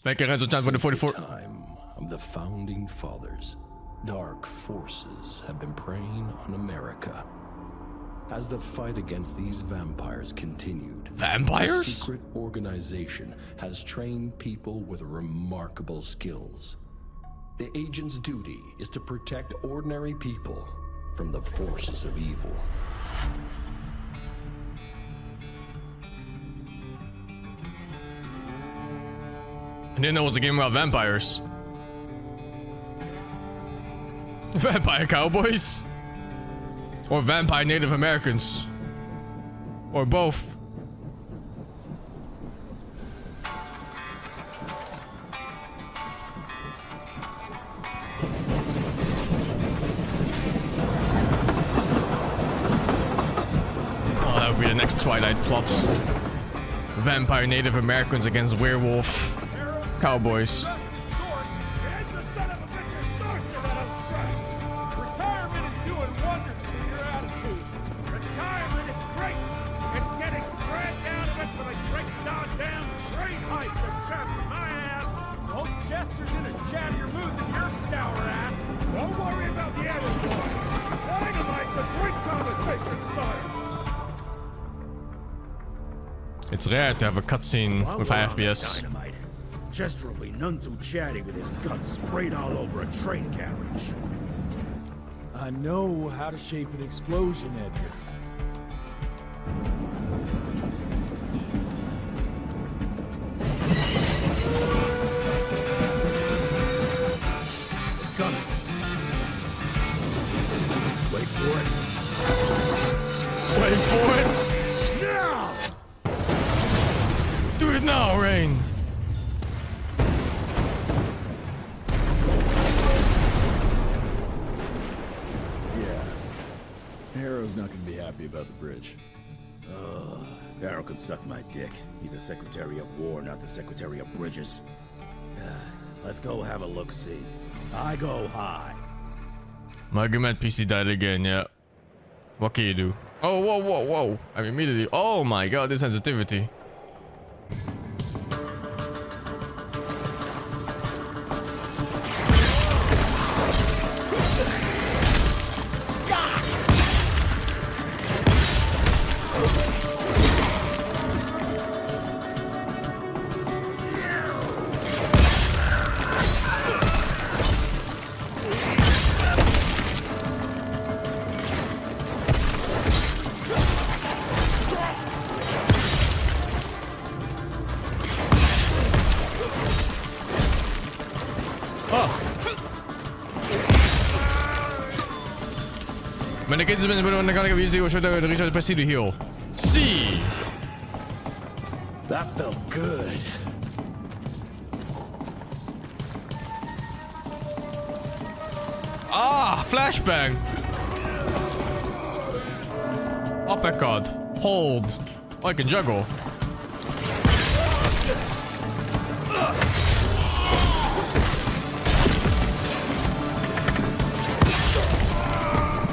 Thank you, Renzo Chan, for the 44. Since the time of the founding fathers, dark forces have been preying on America. As the fight against these vampires continued, Vampires? a secret organization has trained people with remarkable skills. The agent's duty is to protect ordinary people from the forces of evil. I didn't know it was a game about vampires. Vampire cowboys? Or vampire Native Americans? Or both? Oh, that would be the next Twilight plot. Vampire Native Americans against werewolf cowboys. It's rare to have a cutscene with high FPS. Dynamite. Chester will be none too chatty with his guts sprayed all over a train carriage. I know how to shape an explosion, Edgar. It's coming. Wait for it. Wait for it. Now! Do it now, Rain. Yeah. Harrow's not gonna be happy about the bridge. Arrow can suck my dick. He's the Secretary of War, not the Secretary of Bridges. Let's go have a look-see. I go high. My argument PC died again, yeah. What can you do? Oh, whoa, whoa, whoa. I mean, immediately. Oh my god, this sensitivity. Men det kan inte bli en gång vi ser och köra Richard Presidio heal. See. That felt good. Ah, flashbang. Uppercut. Hold. Oh, I can juggle.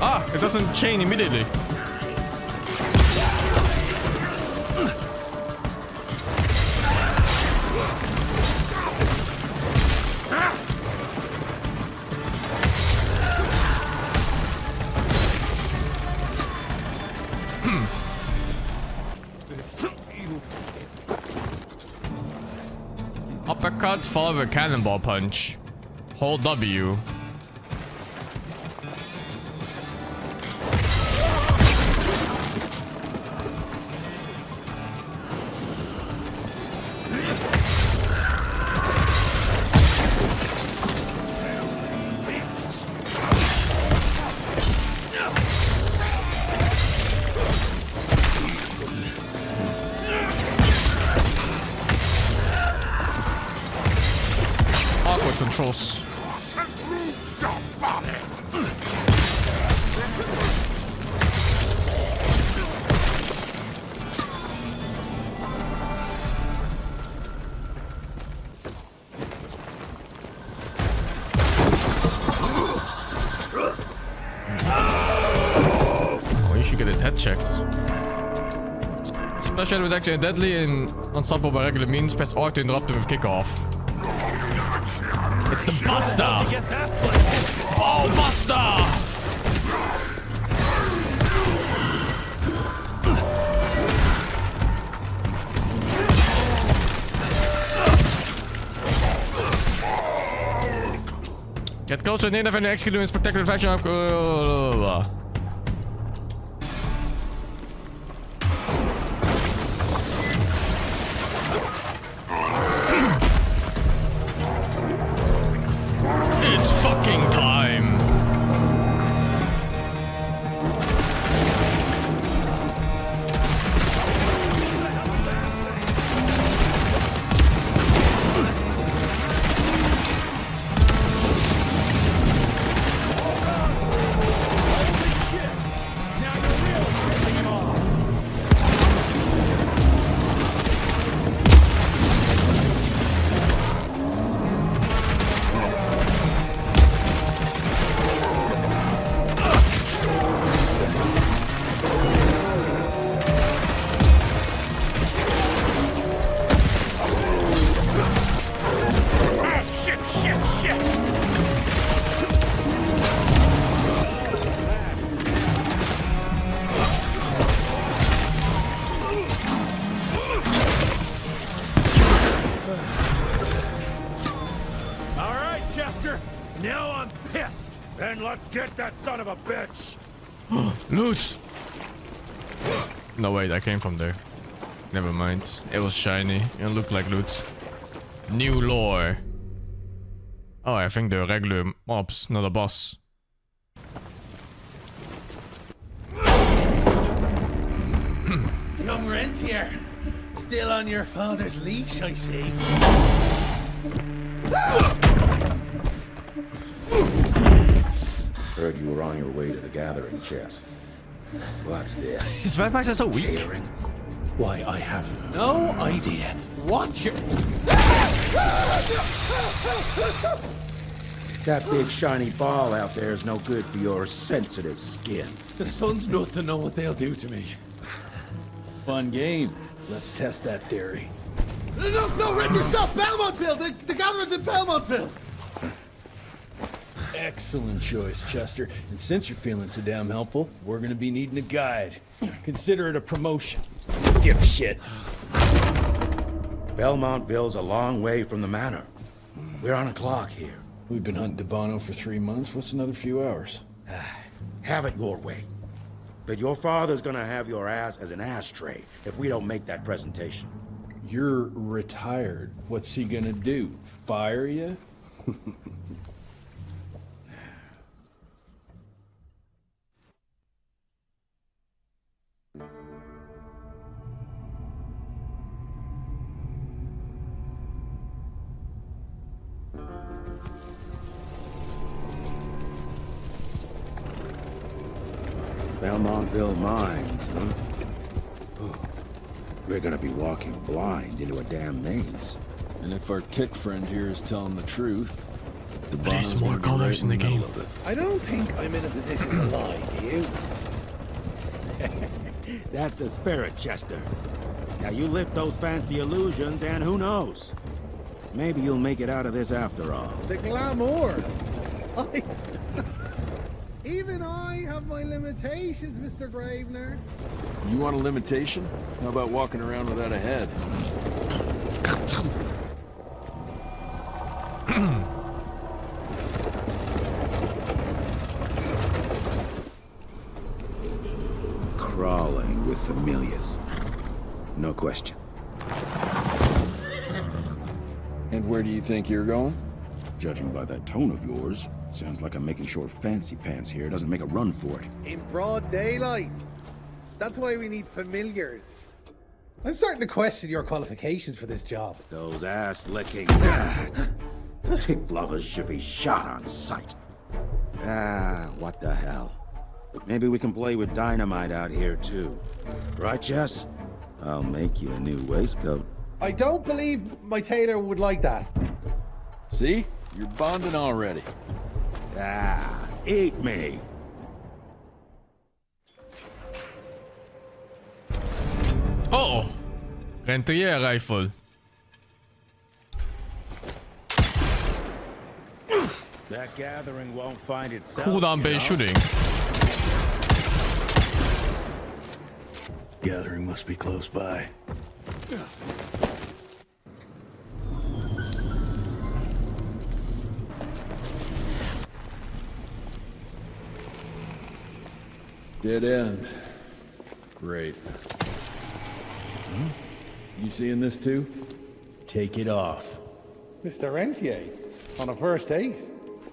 Ah, it doesn't chain immediately. Uppercut followed with a cannonball punch. Hold W. Awkward controls. Oh, you should get his head checked. Special with actually deadly and unstoppable by regular means. Press R to interrupt him with kickoff. It's the Buster! Get that slice. Ball Buster! Get closer, native and execute his protected fashion. It's fucking time. Now I'm pissed! Then let's get that son of a bitch! Loot! No wait, I came from there. Never mind. It was shiny. It looked like loot. New lore. Oh, I think they're regular mobs, not a boss. Young Rentier, still on your father's leash, I see. Heard you were on your way to the gathering, Chess. What's this? His vampires are so weak. Catering? Why, I have no idea what you're... That big shiny ball out there is no good for your sensitive skin. The sun's not to know what they'll do to me. Fun game. Let's test that theory. No, Richard, stop! Belmontville! The gatherer's in Belmontville! Excellent choice, Chester. And since you're feeling so damn helpful, we're gonna be needing a guide. Consider it a promotion. Dipshit. Belmontville's a long way from the manor. We're on a clock here. We've been hunting Debano for 3 months. What's another few hours? Have it your way. But your father's gonna have your ass as an ashtray if we don't make that presentation. You're retired. What's he gonna do? Fire you? Belmontville Mines, huh? Oh, we're gonna be walking blind into a damn maze. And if our tick friend here is telling the truth, Please, more colors in the game. I don't think I'm in a position to lie, do you? That's the spirit, Chester. Now you lift those fancy illusions, and who knows? Maybe you'll make it out of this after all. The glamour! Even I have my limitations, Mr. Gravener. You want a limitation? How about walking around without a head? Crawling with familiars. No question. And where do you think you're going? Judging by that tone of yours, sounds like I'm making short fancy pants here. Doesn't make a run for it. In broad daylight. That's why we need familiars. I'm starting to question your qualifications for this job. Those ass-licking tick lovers should be shot on sight. What the hell? Maybe we can play with dynamite out here, too. Right, Jess? I'll make you a new waistcoat. I don't believe my tailor would like that. See? You're bonding already. Eat me. Oh! Rentier rifle. That gathering won't find itself. Cooldown based shooting. Gathering must be close by. Dead end. Great. You seeing this too? Take it off. Mr. Rentier, on a first date?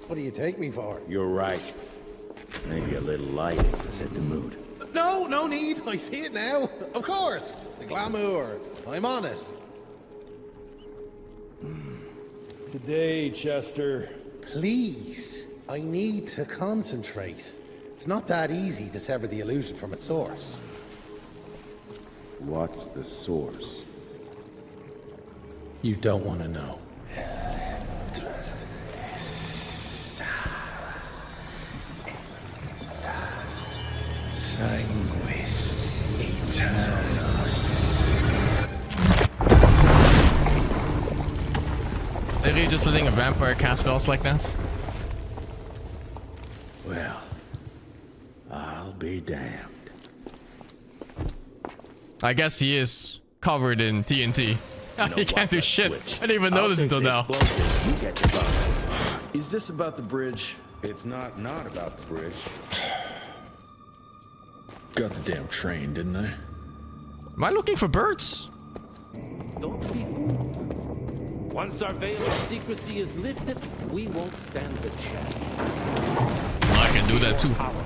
What do you take me for? You're right. Maybe a little lighting to set the mood. No, no need. I see it now. Of course. The glamour. I'm on it. Today, Chester. Please. I need to concentrate. It's not that easy to sever the illusion from its source. What's the source? You don't want to know. Sanguis Eternus. Are you just letting a vampire cast spells like that? Well, I'll be damned. I guess he is covered in TNT. He can't do shit. Switch. I didn't even notice until now. You get your buck. Is this about the bridge? It's not about the bridge. Got the damn train, didn't I? Am I looking for birds? Don't be fooled. Once our veil of secrecy is lifted, we won't stand a chance. I can do that too. Powerful,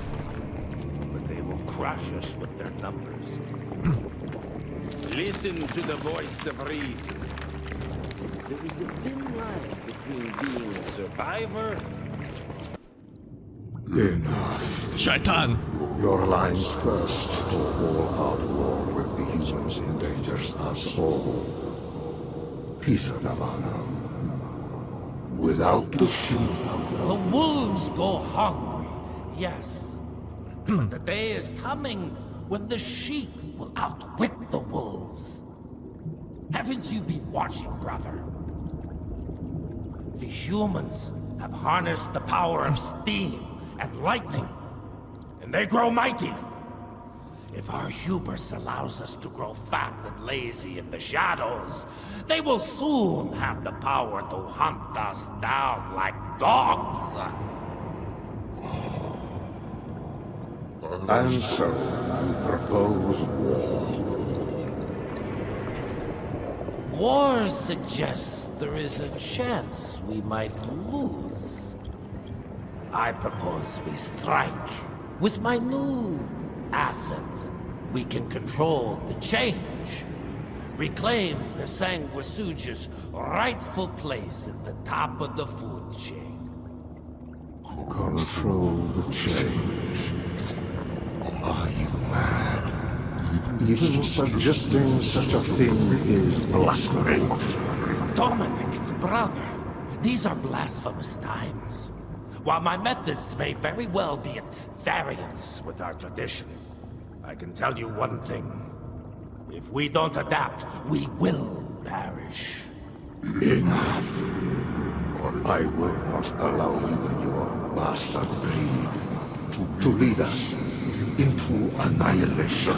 but they will crush us with their numbers. Listen to the voice of reason. There is a thin line between being a survivor. Enough. Shaitan. Your line's thirst for all-out war with the humans endangers us all. Peter Navano. Without the sheep. The wolves go hungry, yes. But the day is coming when the sheep will outwit the wolves. Haven't you been watching, brother? The humans have harnessed the power of steam and lightning, and they grow mighty. If our hubris allows us to grow fat and lazy in the shadows, they will soon have the power to hunt us down like dogs. And so, you propose war. War suggests there is a chance we might lose. I propose we strike. With my new asset, we can control the change. Reclaim the Sanguisuja's rightful place at the top of the food chain. Control the change. Are you mad? Even suggesting such a thing is blasphemy. Dominic, brother, these are blasphemous times. While my methods may very well be at variance with our tradition, I can tell you one thing. If we don't adapt, we will perish. Enough. I will not allow you and your bastard breed to lead us into annihilation.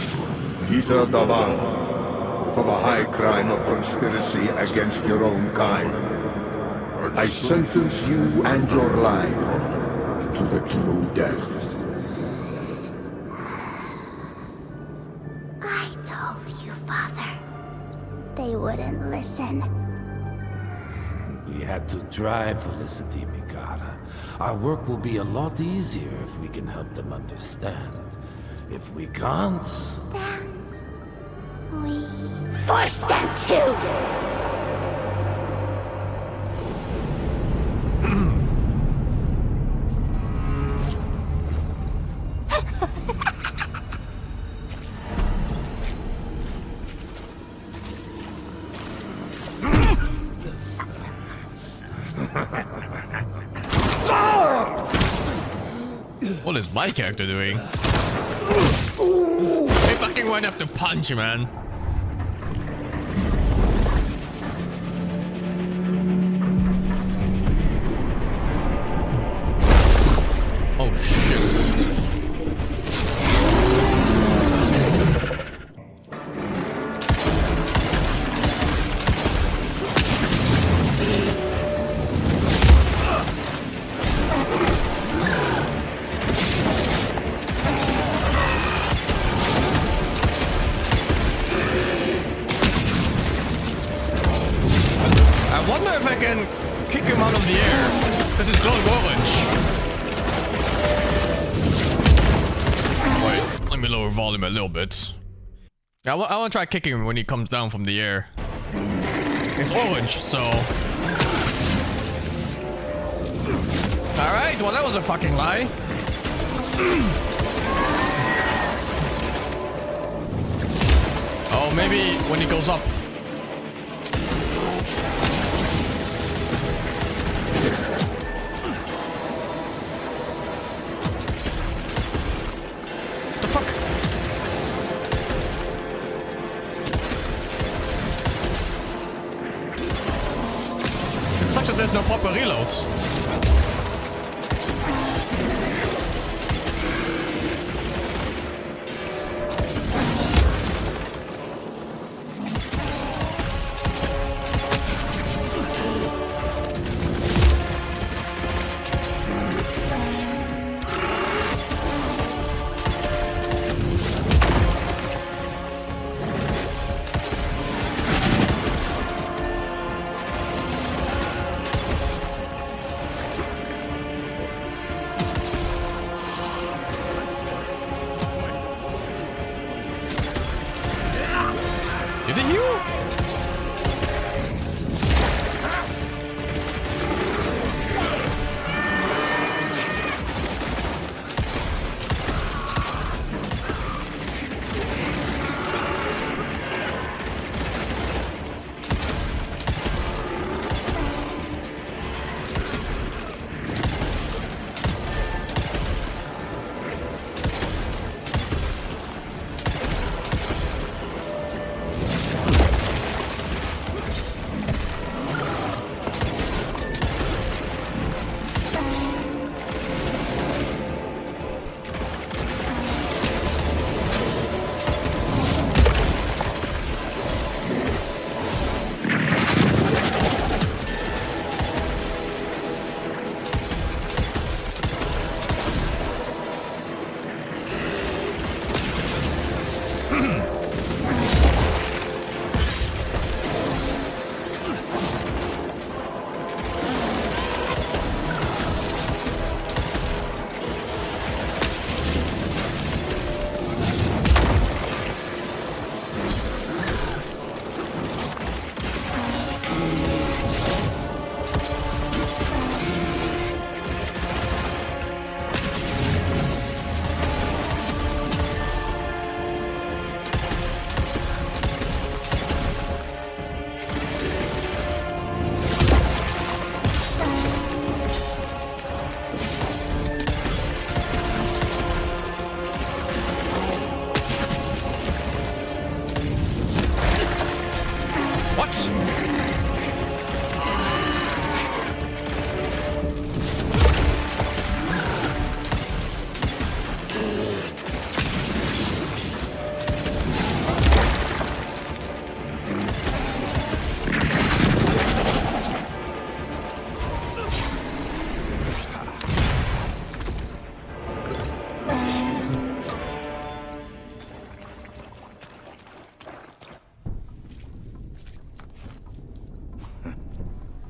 Peter Davan, for the high crime of conspiracy against your own kind, I sentence you and your line to the true death. I told you, Father. They wouldn't listen. We had to try, Felicity Mikata. Our work will be a lot easier if we can help them understand. If we can't... Then... we... force them to! What is my character doing? They fucking went up to punch, man. I wonder if I can kick him out of the air. This is glowing orange. Wait, let me lower volume a little bit. Yeah, I want to try kicking him when he comes down from the air. It's orange, so... Alright, well that was a fucking lie. Oh, maybe when he goes up. What the fuck? It sucks that there's no proper reloads.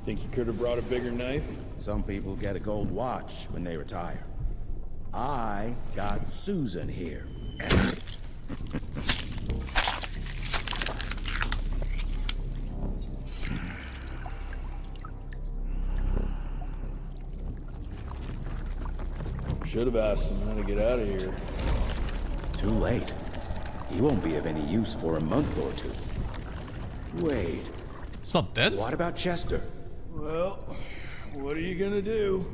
Think you could have brought a bigger knife? Some people get a gold watch when they retire. I got Susan here. Should have asked him how to get out of here. Too late. He won't be of any use for a month or two. Wait. It's not dead? What about Chester? Well, what are you gonna do?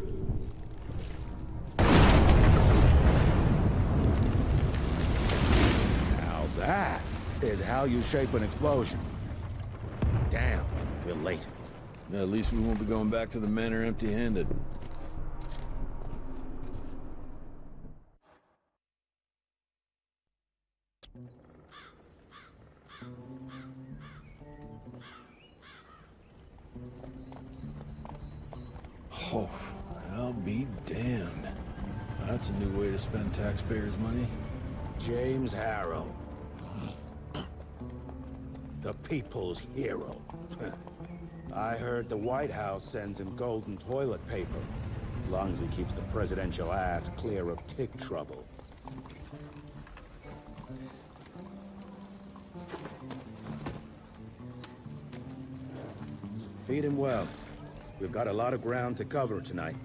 Now that is how you shape an explosion. Damn, we're late. At least we won't be going back to the manor empty-handed. Oh, I'll be damned. That's a new way to spend taxpayers' money. James Harrow. The people's hero. I heard the White House sends him golden toilet paper. As long as he keeps the presidential ass clear of tick trouble. Feed him well. We've got a lot of ground to cover tonight.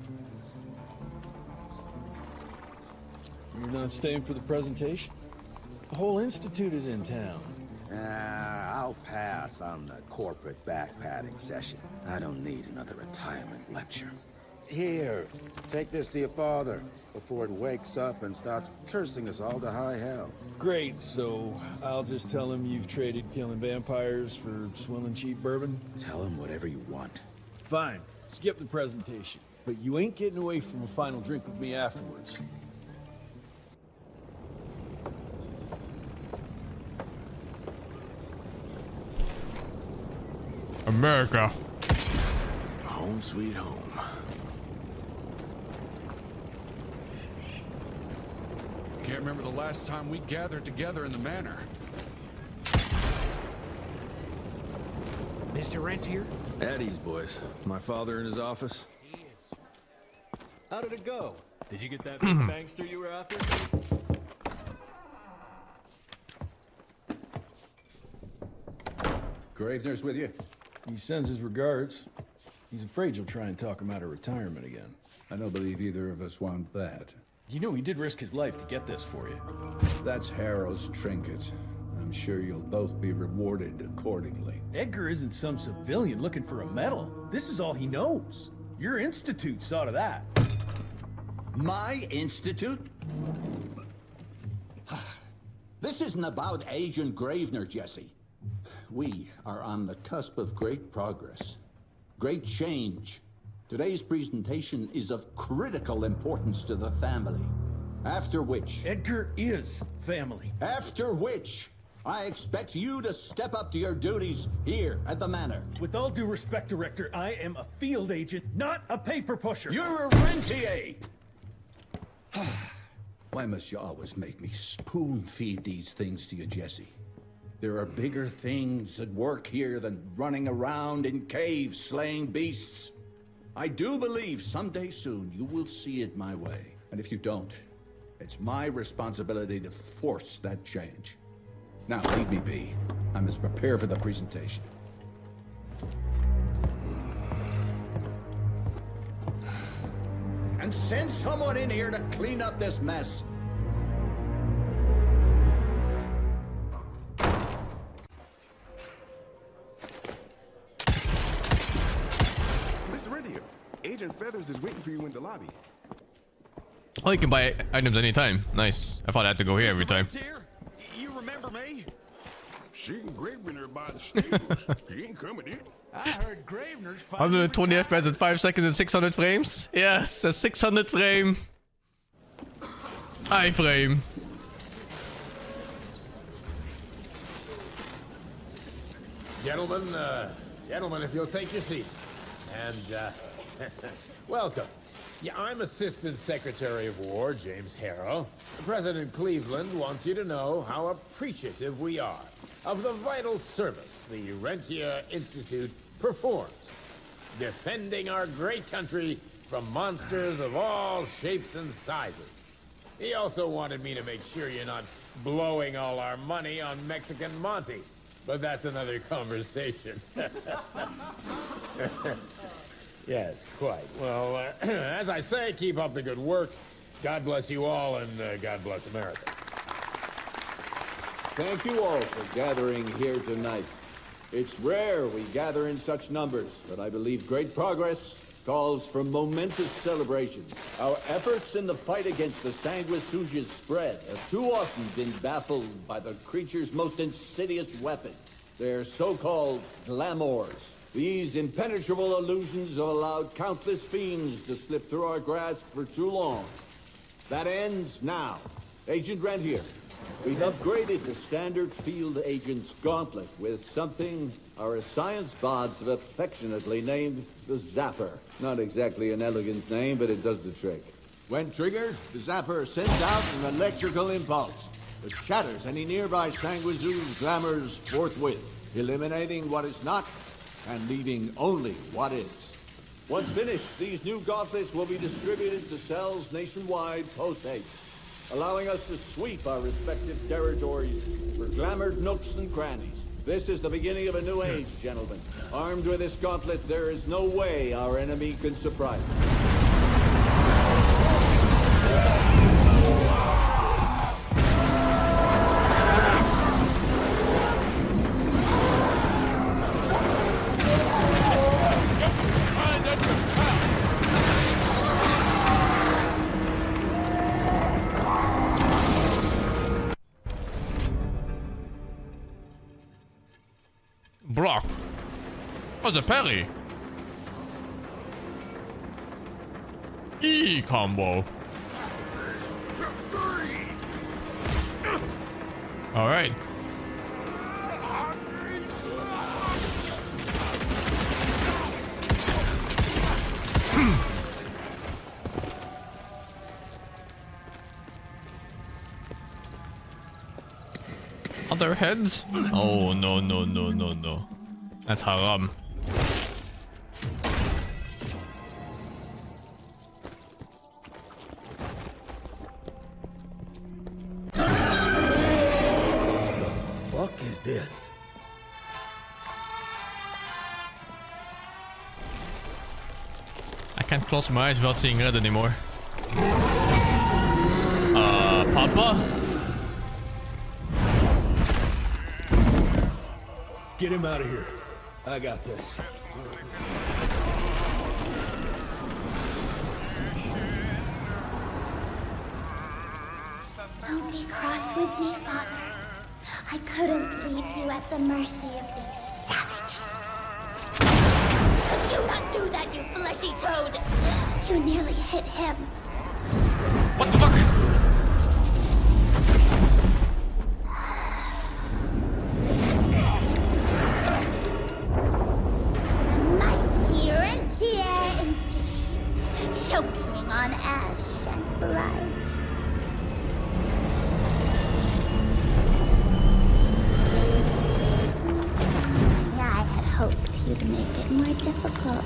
You're not staying for the presentation? The whole institute is in town. I'll pass on the corporate backpatting session. I don't need another retirement lecture. Here, take this to your father before it wakes up and starts cursing us all to high hell. Great, so I'll just tell him you've traded killing vampires for swilling cheap bourbon? Tell him whatever you want. Fine, skip the presentation. But you ain't getting away from a final drink with me afterwards. America. Home sweet home. Can't remember the last time we gathered together in the manor. Mr. Rentier? At ease, boys. My father in his office. How did it go? Did you get that big bankster you were after? Gravener's with you. He sends his regards. He's afraid you'll try and talk him out of retirement again. I don't believe either of us want that. You know he did risk his life to get this for you. That's Harrow's trinket. I'm sure you'll both be rewarded accordingly. Edgar isn't some civilian looking for a medal. This is all he knows. Your institute saw to that. My institute? This isn't about Agent Gravener, Jesse. We are on the cusp of great progress, great change. Today's presentation is of critical importance to the family. After which... Edgar is family. After which, I expect you to step up to your duties here at the manor. With all due respect, Director, I am a field agent, not a paper pusher. You're a rentier! Why must you always make me spoon-feed these things to you, Jesse? There are bigger things at work here than running around in caves slaying beasts. I do believe someday soon you will see it my way. And if you don't, it's my responsibility to force that change. Now, leave me be. I must prepare for the presentation. And send someone in here to clean up this mess. Mr. Rentier, Agent Feathers is waiting for you in the lobby. Oh, you can buy items anytime. Nice. I thought I had to go here every time. You remember me? Seeing Gravener by the stables. He ain't coming in. I heard Gravener's 120 FPS at 5 seconds and 600 frames? Yes, a 600 frame. iframe. Gentlemen, if you'll take your seats. And, welcome. Yeah, I'm Assistant Secretary of War, James Harrow. President Cleveland wants you to know how appreciative we are of the vital service the Rentier Institute performs, defending our great country from monsters of all shapes and sizes. He also wanted me to make sure you're not blowing all our money on Mexican Monty, but that's another conversation. Yes, quite. Well, as I say, keep up the good work. God bless you all, and God bless America. Thank you all for gathering here tonight. It's rare we gather in such numbers, but I believe great progress calls for momentous celebration. Our efforts in the fight against the sanguisuga's spread have too often been baffled by the creature's most insidious weapon, their so-called glamours. These impenetrable illusions have allowed countless fiends to slip through our grasp for too long. That ends now. Agent Rentier, we've upgraded the standard field agent's gauntlet with something our science bots have affectionately named the Zapper. Not exactly an elegant name, but it does the trick. When triggered, the Zapper sends out an electrical impulse that shatters any nearby sanguisuga's glamours forthwith, eliminating what is not and leaving only what is. Once finished, these new gauntlets will be distributed to cells nationwide post-haste, allowing us to sweep our respective territories for glamored nooks and crannies. This is the beginning of a new age, gentlemen. Armed with this gauntlet, there is no way our enemy can surprise us. Block. Oh, the parry. E combo. All right. Other heads? Oh, no, no, no, no, no. That's haram. Fuck is this? I can't close my eyes without seeing red anymore. Papa? Get him out of here. I got this. Don't be cross with me, Father. I couldn't leave you at the mercy of these savages. Could you not do that, you fleshy toad? You nearly hit him. What the fuck? Rentier Institute, choking on ash and blood. I had hoped you'd make it more difficult.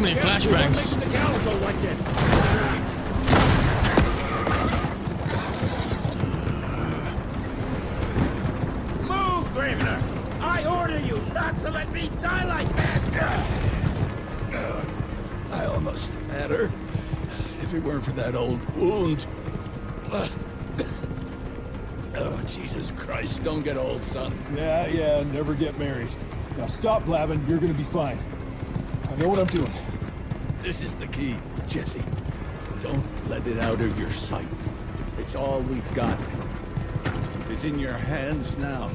Many flashbangs. Move, Gravener! I order you not to let me die like that! I almost had her. If it weren't for that old wound. Oh, Jesus Christ, don't get old, son. Yeah, never get married. Now stop blabbing, you're gonna be fine. I know what I'm doing. This is the key, Jesse. Don't let it out of your sight. It's all we've got. It's in your hands now.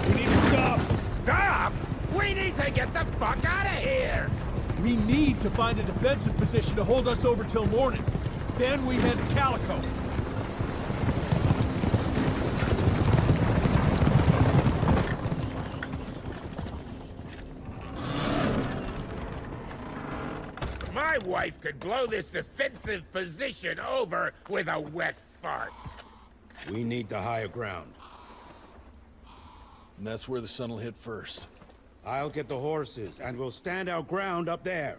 We need to stop! Stop? We need to get the fuck out of here! We need to find a defensive position to hold us over till morning. Then we head to Calico. My wife could blow this defensive position over with a wet fart. We need the higher ground. And that's where the sun will hit first. I'll get the horses, and we'll stand our ground up there.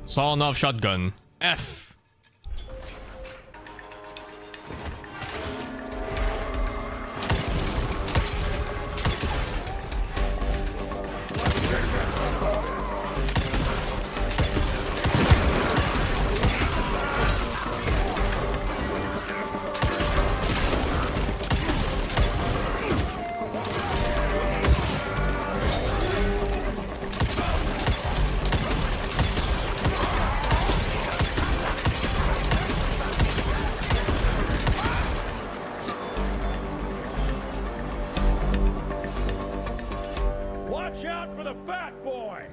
Sawn off shotgun. F. boy.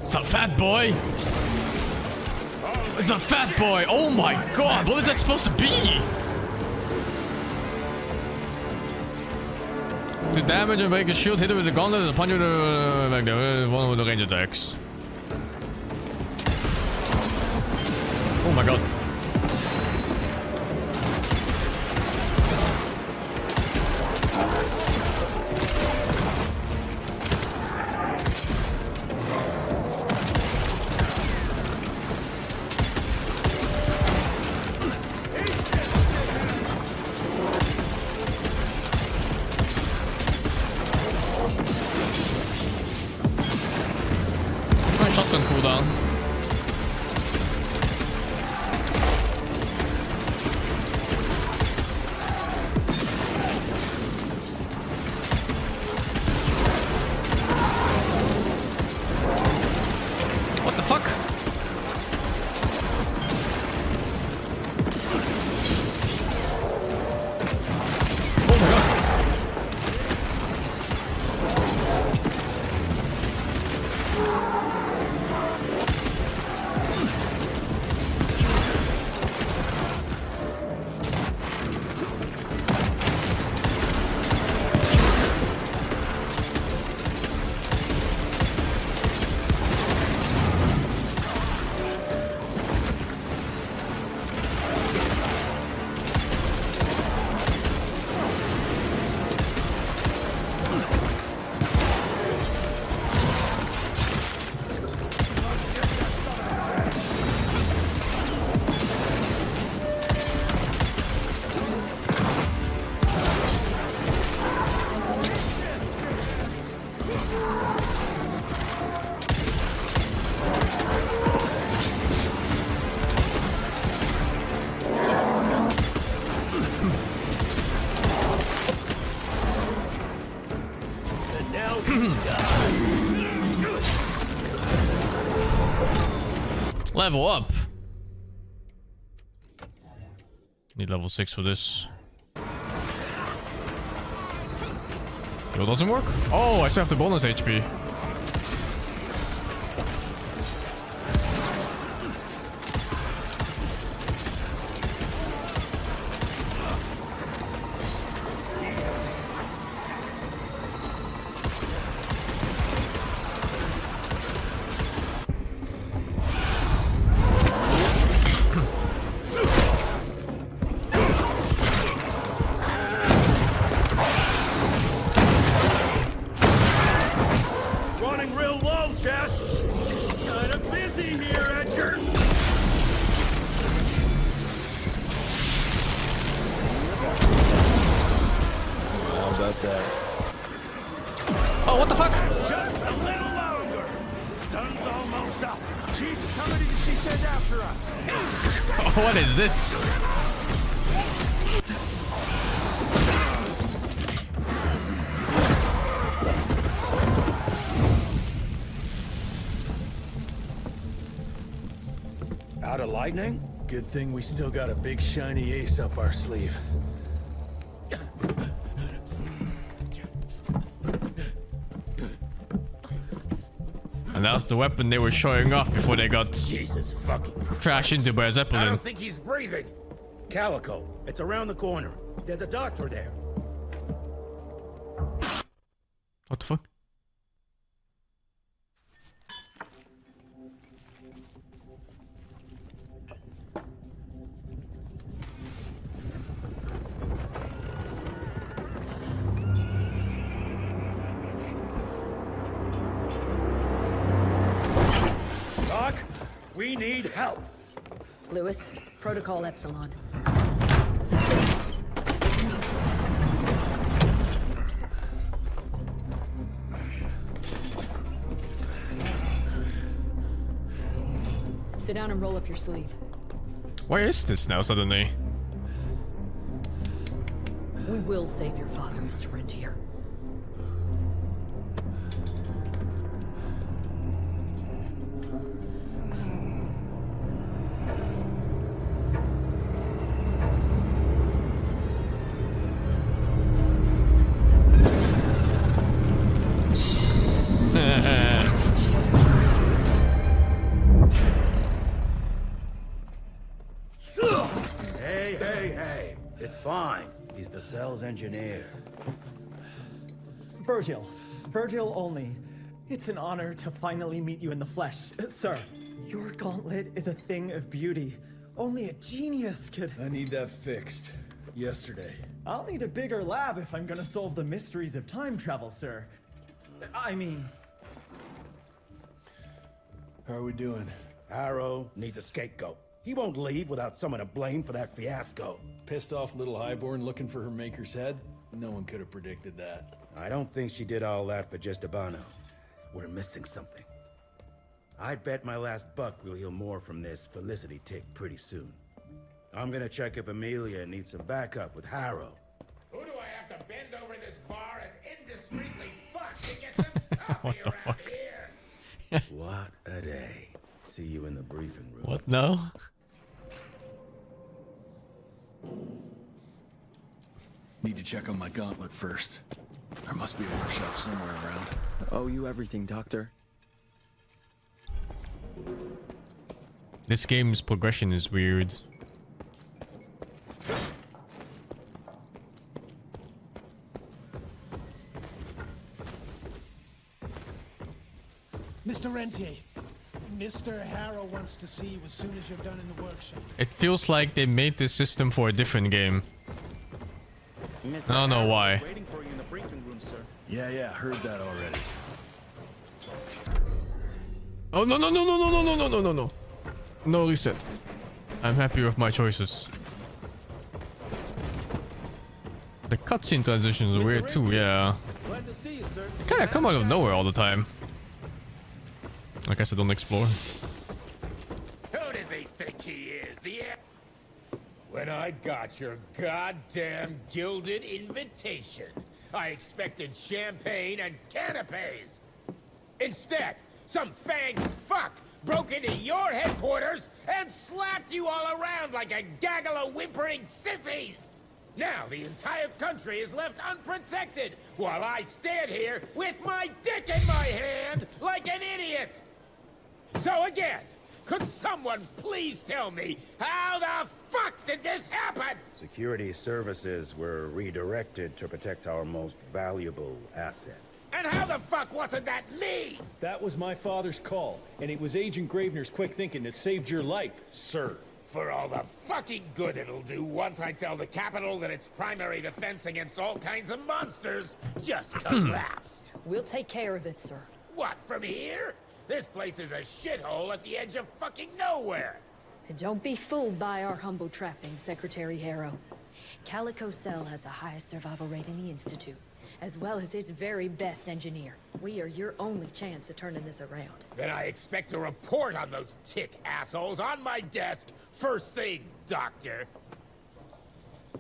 It's a fat boy. It's a fat boy. Oh my god, what is that supposed to be? To damage and break a shield, hit it with the gauntlet and punch it back there. One with the range attacks. Oh my god. Shotgun cooldown. What the fuck? Oh my god. Level up. Need level 6 for this. It doesn't work? Oh, I still have the bonus HP. Oh, what the fuck? Just a little longer. Sun's almost up. Jesus, how many did she send after us? Oh, what is this? Out of lightning? Good thing we still got a big shiny ace up our sleeve. And that's the weapon they were showing off before they got Jesus fucking crashed into by a I Zeppelin. don't think he's breathing. Calico, it's around the corner. There's a doctor there. What the fuck? Doc, we need help. Lewis, Protocol Epsilon. Sit down and roll up your sleeve. Why is this now suddenly? We will save your father, Mr. Rentier. fine. He's the cell's engineer. Virgil. Virgil only. It's an honor to finally meet you in the flesh. Sir, your gauntlet is a thing of beauty. Only a genius could... I need that fixed. Yesterday. I'll need a bigger lab if I'm gonna solve the mysteries of time travel, sir. I mean... How are we doing? Harrow needs a scapegoat. He won't leave without someone to blame for that fiasco. Pissed off little highborn looking for her maker's head? No one could have predicted that. I don't think she did all that for just Abano. We're missing something. I'd bet my last buck we'll hear more from this Felicity tick pretty soon. I'm gonna check if Amelia needs some backup with Harrow. Who do I have to bend over this bar and indiscreetly fuck to get some coffee around here? What a day. See you in the briefing room. What now? Need to check on my gauntlet first. There must be a workshop somewhere around. I owe you everything, Doctor. This game's progression is weird. Mr. Rentier, Mr. Harrow wants to see you as soon as you're done in the workshop. It feels like they made this system for a different game. I don't know why. Waiting for you in the briefing room, sir. Yeah, heard that already. Oh no no no no no no no no no no no. No reset. I'm happy with my choices. The cutscene transitions are weird too, yeah. Glad to see you, sir. Kinda come out of nowhere all the time. I guess I don't explore. Who does he think he is? When I got your goddamn gilded invitation, I expected champagne and canapes. Instead, some fanged fuck broke into your headquarters and slapped you all around like a gaggle of whimpering sissies. Now the entire country is left unprotected while I stand here with my dick in my hand like an idiot. So again, could someone please tell me how the fuck did this happen? Security services were redirected to protect our most valuable asset. And how the fuck wasn't that me? That was my father's call, and it was Agent Gravener's quick thinking that saved your life, sir. For all the fucking good it'll do once I tell the Capitol that its primary defense against all kinds of monsters just collapsed. We'll take care of it, sir. What, from here? This place is a shithole at the edge of fucking nowhere. And don't be fooled by our humble trappings, Secretary Harrow. Calico Cell has the highest survival rate in the Institute, as well as its very best engineer. We are your only chance at turning this around. Then I expect a report on those tick assholes on my desk first thing, Doctor.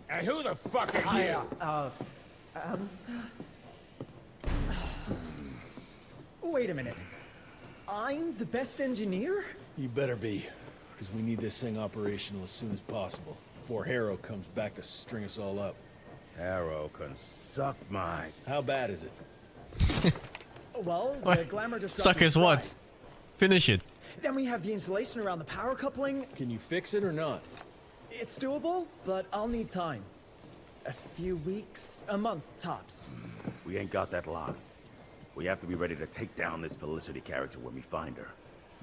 And who the fuck are you? Wait a minute. I'm the best engineer? You better be, because we need this thing operational as soon as possible, before Harrow comes back to string us all up. Harrow can suck my... How bad is it? Well, What? the glamour disruptor's Suck is what? fried. Finish it. Then we have the insulation around the power coupling. Can you fix it or not? It's doable, but I'll need time. A few weeks, a month tops. We ain't got that long. We have to be ready to take down this Felicity character when we find her.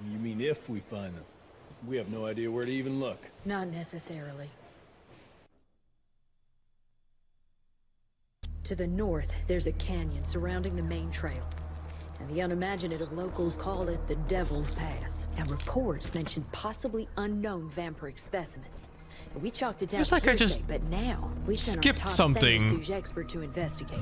You mean if we find them? We have no idea where to even look. Not necessarily. To the north, there's a canyon surrounding the main trail. And the unimaginative locals call it the Devil's Pass. Now, reports mention possibly unknown vampiric specimens. And we chalked it down It's to like I just hearsay, but now we sent our skipped top something. Sanguisuge expert to investigate.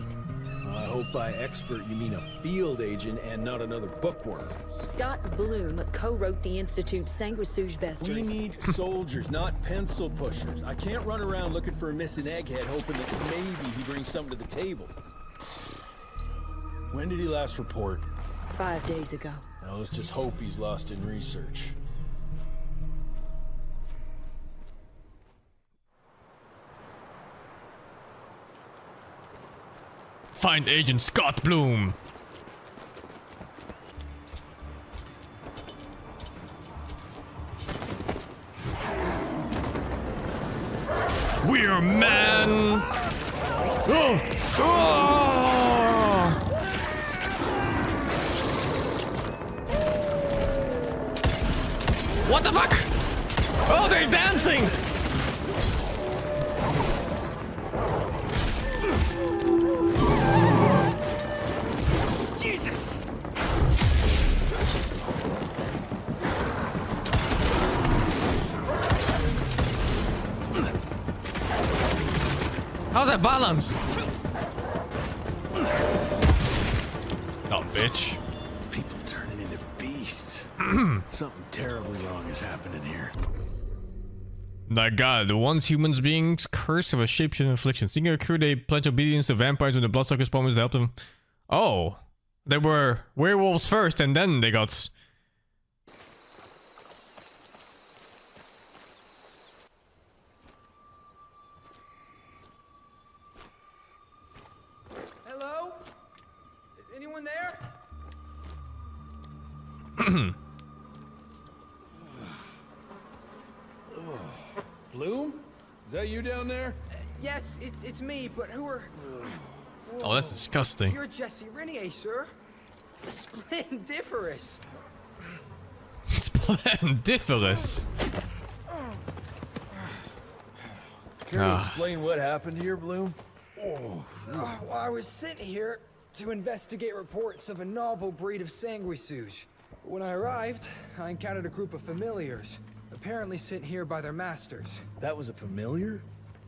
I hope by expert you mean a field agent and not another bookworm. Scott Bloom co-wrote the Institute's Sanguisuge bestiary. We need soldiers, not pencil pushers. I can't run around looking for a missing egghead hoping that maybe he brings something to the table. When did he last report? 5 days ago. Now let's just hope he's lost in research. Find Agent Scott Bloom. We're man. Oh. Oh. What the fuck? Oh, they're dancing. Jesus! How's that balance? Oh, bitch. People turning into beasts. Something terribly wrong is happening here. My god, the once humans beings cursed with a shapeshifting affliction. Seeking a cure, they pledge obedience to vampires when the bloodsuckers promise to help them. Oh. They were werewolves first and then they got... Hello? Is anyone there? Bloom? Is that you down there? Yes, it's me, but who are... Oh, that's disgusting. You're Jesse Renier, sir. Splendiferous. Splendiferous. Can you explain what happened here, Bloom? Well, I was sent here to investigate reports of a novel breed of sanguisuge. When I arrived, I encountered a group of familiars, apparently sent here by their masters. That was a familiar?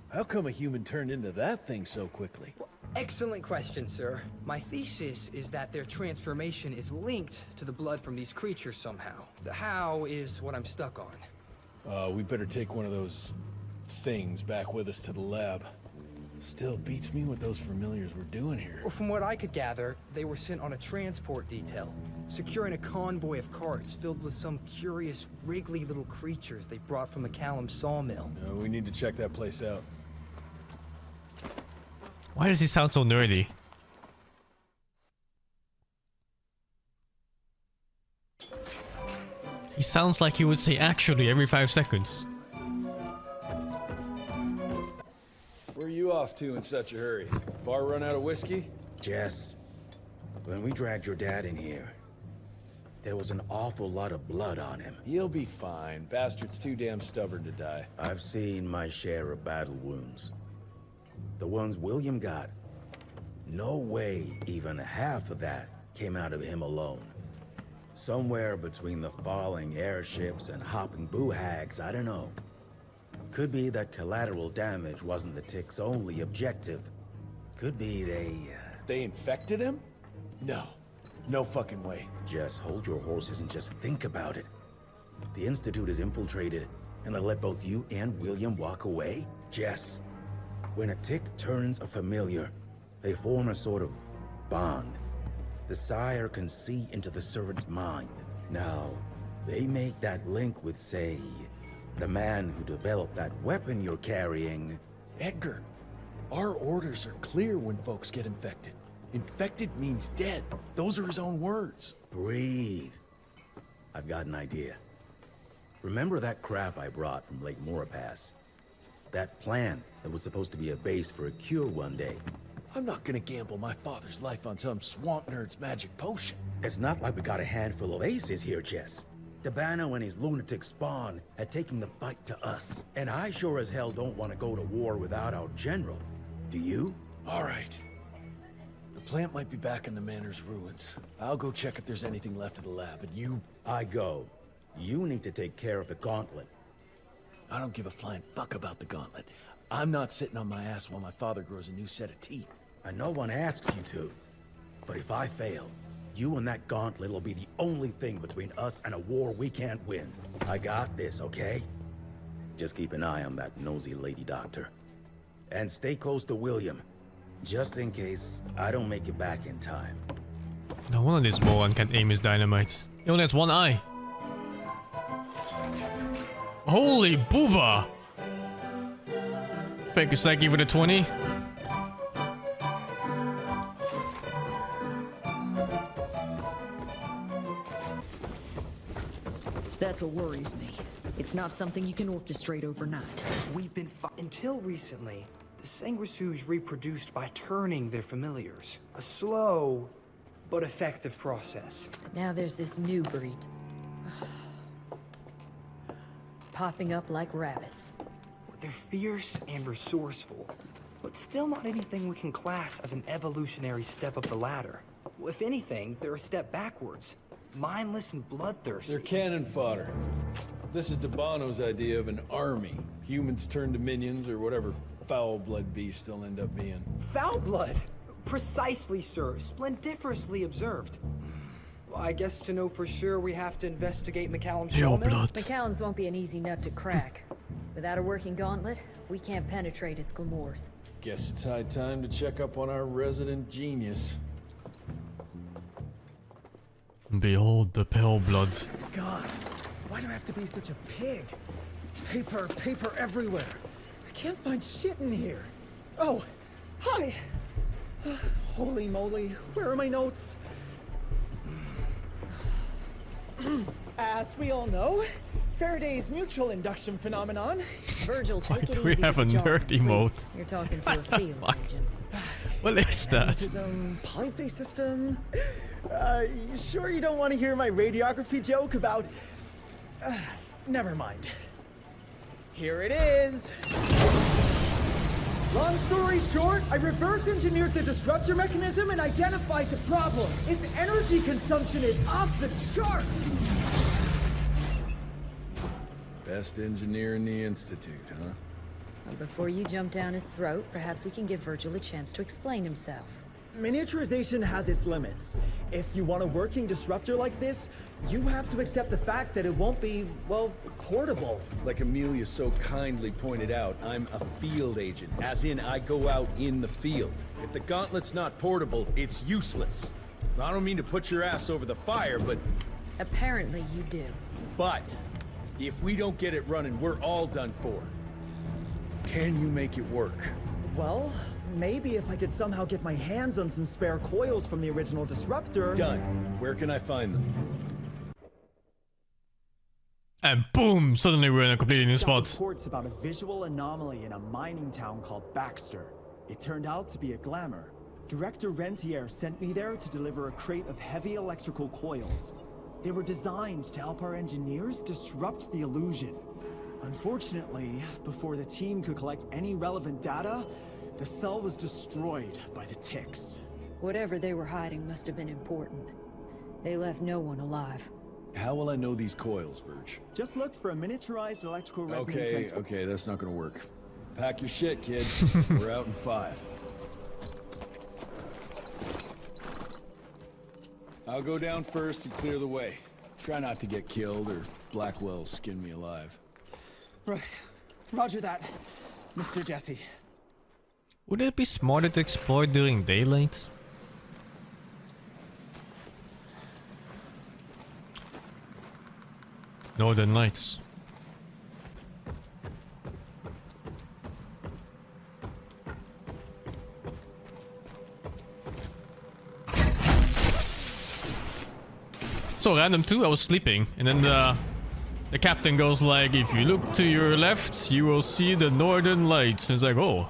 How come a human turned into that thing so quickly? Well, excellent question, sir. My thesis is that their transformation is linked to the blood from these creatures somehow. The how is what I'm stuck on. We better take one of those things back with us to the lab. Still beats me what those familiars were doing here. Well, from what I could gather, they were sent on a transport detail, securing a convoy of carts filled with some curious, wriggly little creatures they brought from McCallum's sawmill. We need to check that place out. Why does he sound so nerdy? He sounds like he would say actually every 5 seconds. Where are you off to in such a hurry? Bar run out of whiskey? Jess, when we dragged your dad in here, there was an awful lot of blood on him. He'll be fine. Bastard's too damn stubborn to die. I've seen my share of battle wounds. The ones William got, no way even half of that came out of him alone. Somewhere between the falling airships and hopping boo-hags, I don't know. Could be that collateral damage wasn't the Tick's only objective. Could be They infected him? No. No fucking way. Just hold your horses and just think about it. The Institute is infiltrated, and they let both you and William walk away? Jess, when a Tick turns a familiar, they form a sort of bond. The sire can see into the servant's mind. Now, they make that link with, say, the man who developed that weapon you're carrying. Edgar, our orders are clear when folks get infected. Infected means dead. Those are his own words. Breathe. I've got an idea. Remember that crap I brought from Lake Morapass? That plan that was supposed to be a base for a cure one day. I'm not gonna gamble my father's life on some swamp nerd's magic potion. It's not like we got a handful of aces here, Jess. Dabano and his lunatic spawn had taken the fight to us. And I sure as hell don't want to go to war without our general. Do you? All right. The plant might be back in the manor's ruins. I'll go check if there's anything left of the lab, and you... I go. You need to take care of the gauntlet. I don't give a flying fuck about the gauntlet. I'm not sitting on my ass while my father grows a new set of teeth. And no one asks you to. But if I fail, you and that gauntlet will be the only thing between us and a war we can't win. I got this, okay? Just keep an eye on that nosy lady doctor. And stay close to William, just in case I don't make it back in time. No wonder this moron can aim his dynamite. He only has one eye. Holy booba! Thank you, Psyche, for the 20. That's what worries me. It's not something you can orchestrate overnight. We've been until recently, the sanguisuge reproduced by turning their familiars. A slow but effective process. Now there's this new breed. Popping up like rabbits. They're fierce and resourceful, but still not anything we can class as an evolutionary step up the ladder. If anything, they're a step backwards. Mindless and bloodthirsty. They're cannon fodder. This is Debano's idea of an army. Humans turn to minions or whatever foul-blood beasts they'll end up being. Foul blood? Precisely, sir. Splendiferously observed. Well, I guess to know for sure we have to investigate McCallum's sawmill. McCallum's won't be an easy nut to crack. Without a working gauntlet, we can't penetrate its glamours. Guess it's high time to check up on our resident genius. Behold the pale blood. God, why do I have to be such a pig? Paper, paper everywhere. I can't find shit in here. Oh, hi! Holy moly, where are my notes? As we all know, Faraday's mutual induction phenomenon. Virgil, take it We easy have a with the jargon, nerdy mode. please. You're talking to a field agent. What is that? Magnetism, polyphase system. You sure you don't want to hear my radiography joke about... never mind. Here it is. Long story short, I reverse engineered the disruptor mechanism and identified the problem. Its energy consumption is off the charts. Best engineer in the Institute, huh? Well, before you jump down his throat, perhaps we can give Virgil a chance to explain himself. Miniaturization has its limits. If you want a working disruptor like this, you have to accept the fact that it won't be, well, portable. Like Amelia so kindly pointed out, I'm a field agent, as in I go out in the field. If the gauntlet's not portable, it's useless. I don't mean to put your ass over the fire, but... Apparently you do. But, if we don't get it running, we're all done for. Can you make it work? Well, maybe if I could somehow get my hands on some spare coils from the original disruptor... Done. Where can I find them? And boom! Suddenly we're in a completely new spot. Reports about a visual anomaly in a mining town called Baxter. It turned out to be a glamour. Director Rentier sent me there to deliver a crate of heavy electrical coils. They were designed to help our engineers disrupt the illusion. Unfortunately, before the team could collect any relevant data, the cell was destroyed by the ticks. Whatever they were hiding must have been important. They left no one alive. How will I know these coils, Verge? Just look for a miniaturized electrical resonant transfer. Okay, that's not gonna work. Pack your shit, kid. We're out in 5. I'll go down first and clear the way. Try not to get killed or Blackwell skin me alive. Right. Roger that, Mr. Jesse. Would it be smarter to explore during daylight? Northern Lights. So random too, I was sleeping and then the captain goes like, if you look to your left, you will see the Northern Lights. And it's like, oh.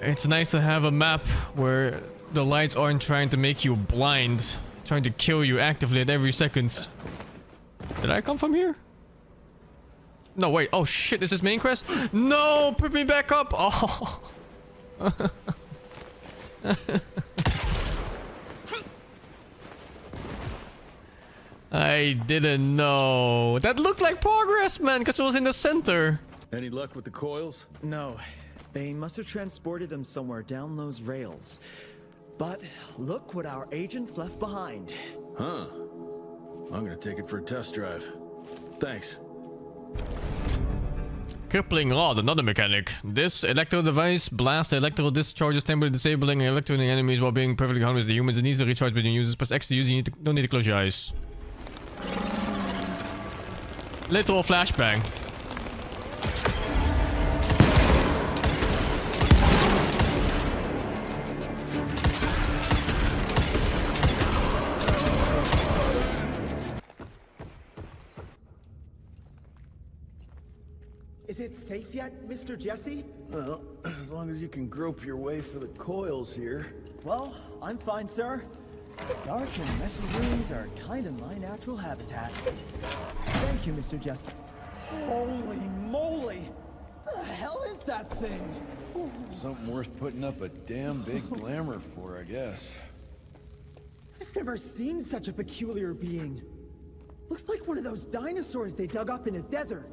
It's nice to have a map where the lights aren't trying to make you blind, trying to kill you actively at every second. Did I come from here? No, wait. Oh shit, is this main quest? No, put me back up. Oh. I didn't know. That looked like progress, man, because it was in the center. Any luck with the coils? No. They must have transported them somewhere down those rails. But look what our agents left behind. Huh. I'm gonna take it for a test drive. Thanks. Crippling rod, another mechanic. This electro device blasts the electrical discharges, temporarily disabling and electrocuting enemies while being perfectly harmless to the humans. It needs to recharge between users. Press X to use. You don't need to close your eyes. Literal flashbang. Is it safe yet, Mr. Jesse? Well, as long as you can grope your way for the coils here. Well, I'm fine, sir. Dark and messy rooms are kind of my natural habitat. Thank you, Mr. Jesse. Holy moly! The hell is that thing? Something worth putting up a damn big glamour for, I guess. I've never seen such a peculiar being. Looks like one of those dinosaurs they dug up in a desert.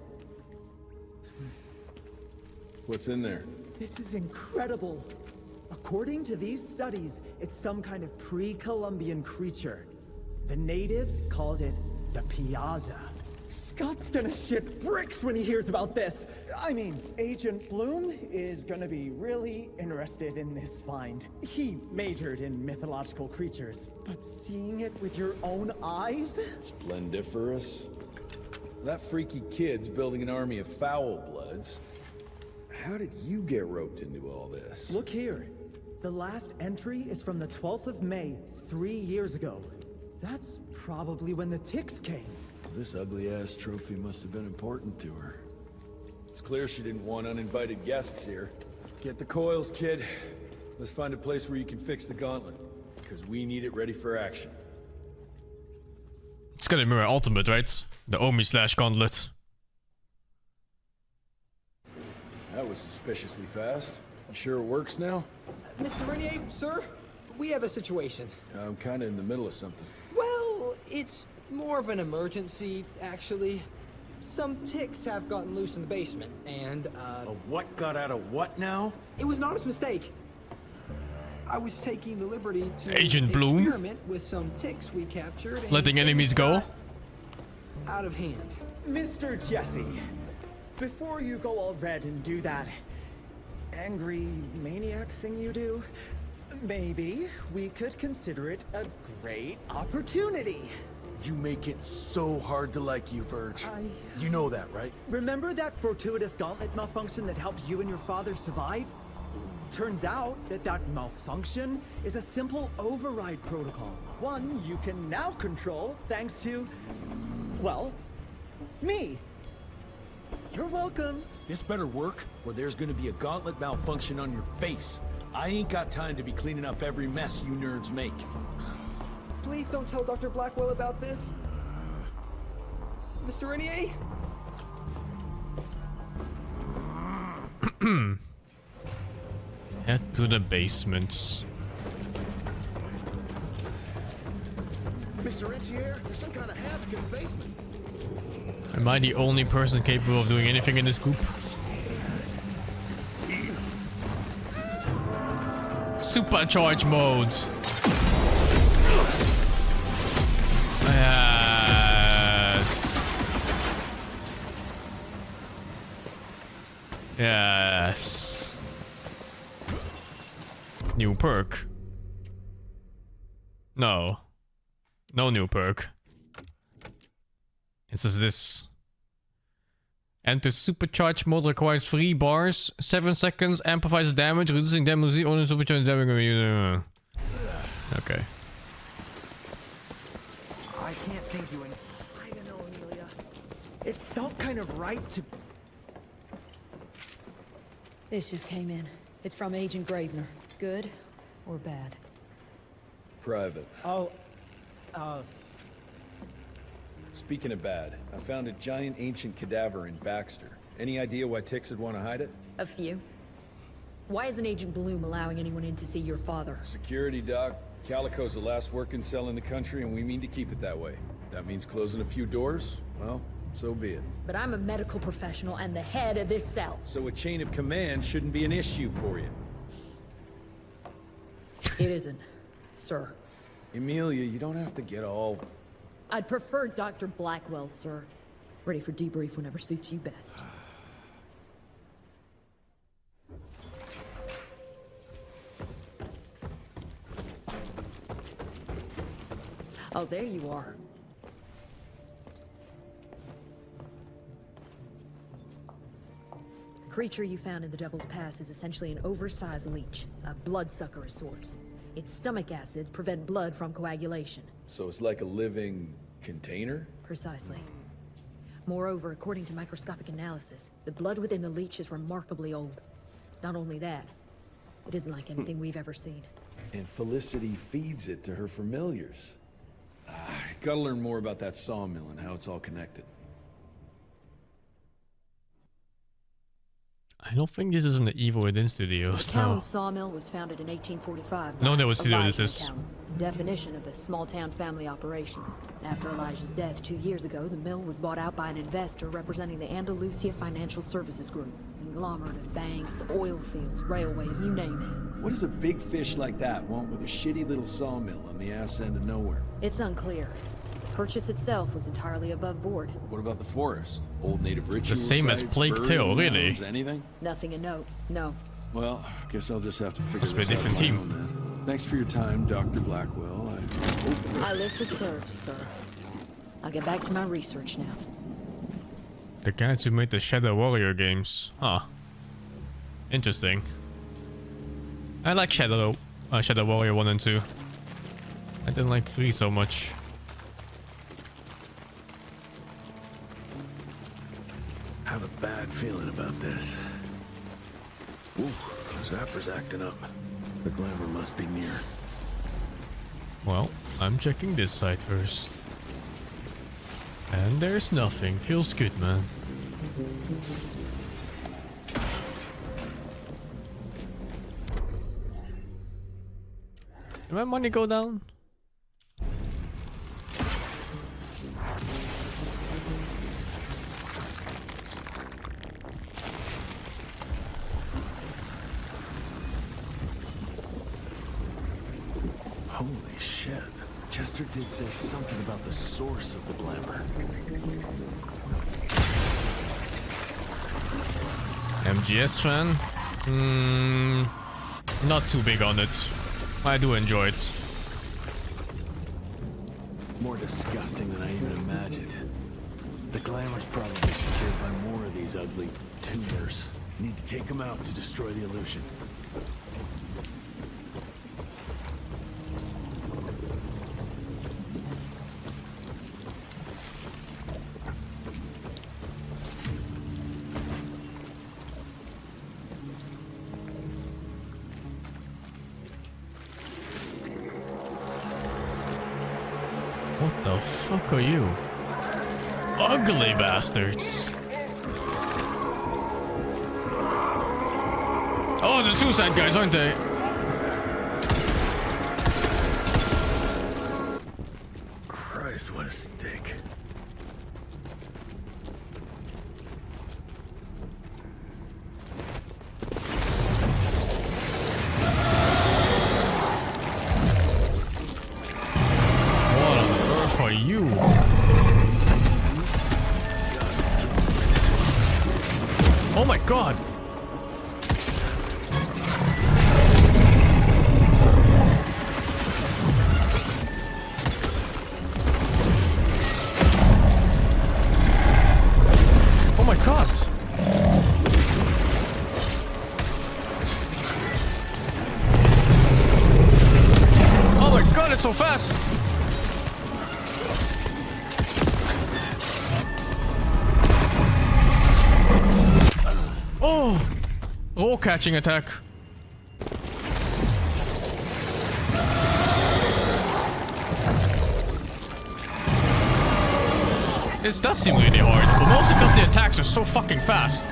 What's in there? This is incredible. According to these studies, it's some kind of pre-Columbian creature. The natives called it the Piazza. Scott's gonna shit bricks when he hears about this. I mean, Agent Bloom is gonna be really interested in this find. He majored in mythological creatures, but seeing it with your own eyes? Splendiferous. That freaky kid's building an army of foul bloods. How did you get roped into all this? Look here. The last entry is from the 12th of May, 3 years ago. That's probably when the ticks came. This ugly-ass trophy must have been important to her. It's clear she didn't want uninvited guests here. Get the coils, kid. Let's find a place where you can fix the gauntlet, because we need it ready for action. It's gonna be my ultimate, right? The Omi/Gauntlet. That was suspiciously fast. You sure it works now? Mr. Renier, sir, we have a situation. I'm kinda in the middle of something. Well, it's more of an emergency, actually. Some ticks have gotten loose in the basement, and, A what got out of what now? It was an honest mistake. I was taking the liberty to Agent Bloom? experiment with some ticks we captured, and Letting enemies go? out of hand. Mr. Jesse, before you go all red and do that angry maniac thing you do, maybe we could consider it a great opportunity. You make it so hard to like you, Verge. You know that, right? Remember that fortuitous gauntlet malfunction that helped you and your father survive? Turns out that that malfunction is a simple override protocol. One you can now control thanks to, well, me. You're welcome. This better work, or there's gonna be a gauntlet malfunction on your face. I ain't got time to be cleaning up every mess you nerds make. Please don't tell Dr. Blackwell about this. Mr. Renier? Head to the basements. Mr. Rentier, there's some kind of havoc in the basement. Am I the only person capable of doing anything in this group? Supercharge mode. Yes. Yes. New perk. No. No new perk. It says this. Enter supercharge mode requires 3 bars, 7 seconds, amplifies damage, reducing damage, only supercharge damage. Okay. I can't think you in. I don't know, Amelia. It felt kind of right to. This just came in. It's from Agent Gravener. Good or bad? Private. Oh, Speaking of bad, I found a giant ancient cadaver in Baxter. Any idea why ticks would want to hide it? A few. Why isn't Agent Bloom allowing anyone in to see your father? Security, Doc. Calico's the last working cell in the country, and we mean to keep it that way. That means closing a few doors? Well, so be it. But I'm a medical professional and the head of this cell. So a chain of command shouldn't be an issue for you. It isn't, sir. Emilia, you don't have to get all... I'd prefer Dr. Blackwell, sir. Ready for debrief whenever suits you best. Oh, there you are. The creature you found in the Devil's Pass is essentially an oversized leech, a bloodsucker of sorts. Its stomach acids prevent blood from coagulation. So it's like a living container? Precisely. Moreover, according to microscopic analysis, the blood within the leech is remarkably old. It's not only that, it isn't like anything we've ever seen. And Felicity feeds it to her familiars. Gotta learn more about that sawmill and how it's all connected. I don't think this is from the Evil Within studios. The town sawmill was founded in 1845. No, there was studio. Elijah This is town. Definition of a small-town family operation. After Elijah's death 2 years ago, the mill was bought out by an investor representing the Andalusia Financial Services Group. Conglomerate of banks, oil fields, railways, you name it. What does a big fish like that want with a shitty little sawmill on the ass end of nowhere? It's unclear. The purchase itself was entirely above board. What about the forest? Old native ritual the same as sites, Plague Tale, burial really. mounds, anything? Nothing a note. No. Well, guess I'll just have to figure Must be a this out different on my team. own then. Thanks for your time, Dr. Blackwell. I live to serve, sir. I'll get back to my research now. the guys who made the Shadow Warrior games. Huh. Interesting. I like Shadow Warrior 1 and 2. I didn't like 3 so much. I have a bad feeling about this. Ooh, Zapper's acting up. The glamour must be near. Well, I'm checking this side first. And there's nothing. Feels good, man. Did my money go down? Holy shit. Chester did say something about the source of the glamour. MGS fan? Not too big on it. I do enjoy it. More disgusting than I even imagined. The glamour's probably secured by more of these ugly tumors. Need to take them out to destroy the illusion. What the fuck are you? Ugly bastards. Oh, the suicide guys, aren't they? Christ, what a stick. What on earth are you? Oh my god! Oh my god! Oh my god, it's so fast! Oh! Roll catching attack. This does seem really hard, but mostly because the attacks are so fucking fast.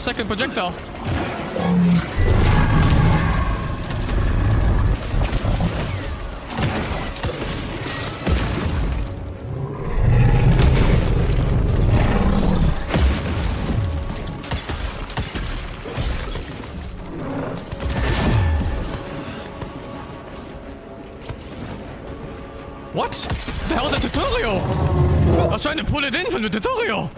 second projectile. What? The hell's that tutorial? I was trying to pull it in from the tutorial.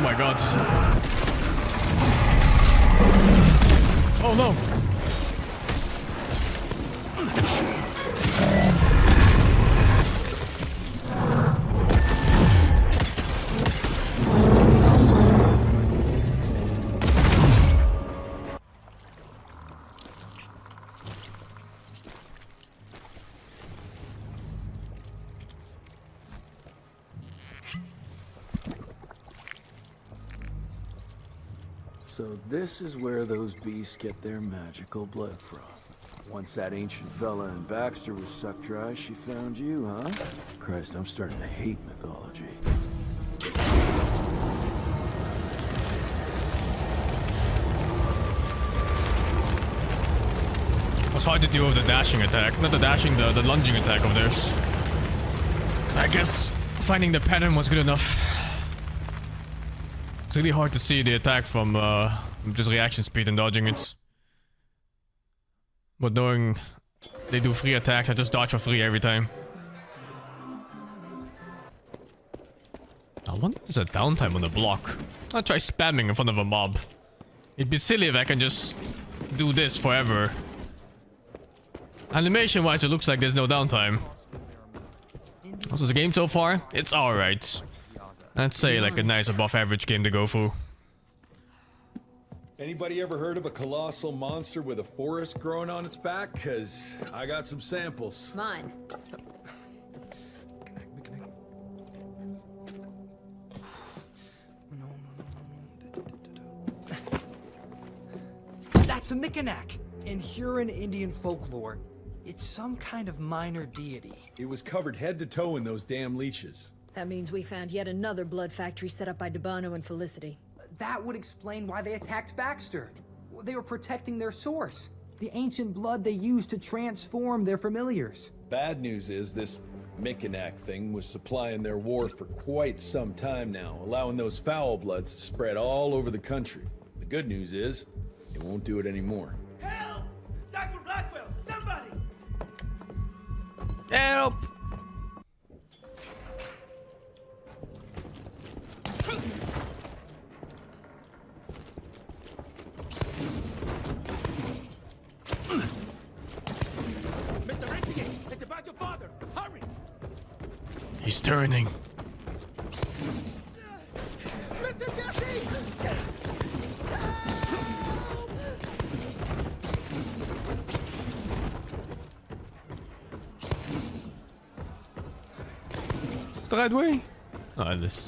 my god. Oh no. So this is where those beasts get their magical blood from. Once that ancient fella in Baxter was sucked dry, she found you, huh? Christ, I'm starting to hate mythology. It's hard to deal with the dashing attack. Not the dashing, the lunging attack of theirs. I guess finding the pattern was good enough. It's really hard to see the attack from just reaction speed and dodging it. But knowing they do free attacks, I just dodge for free every time. I wonder if there's a downtime on the block. I'll try spamming in front of a mob. It'd be silly if I can just do this forever. Animation wise, it looks like there's no downtime. Also, the game so far, it's alright. I'd say like a nice above average game to go through. Anybody ever heard of a colossal monster with a forest growing on its back? Cause I got some samples. Mine. That's a Mikanak. In Huron Indian folklore, it's some kind of minor deity. It was covered head to toe in those damn leeches. That means we found yet another blood factory set up by Debano and Felicity. That would explain why they attacked Baxter. They were protecting their source. The ancient blood they used to transform their familiars. Bad news is this Mikanak thing was supplying their war for quite some time now, allowing those foul bloods to spread all over the country. The good news is, it won't do it anymore. Help! Dr. Blackwell, somebody! Help! Mr. Renegade, it's about your father. Hurry! He's turning. Mr. Jesse! Is the right way? Oh, this.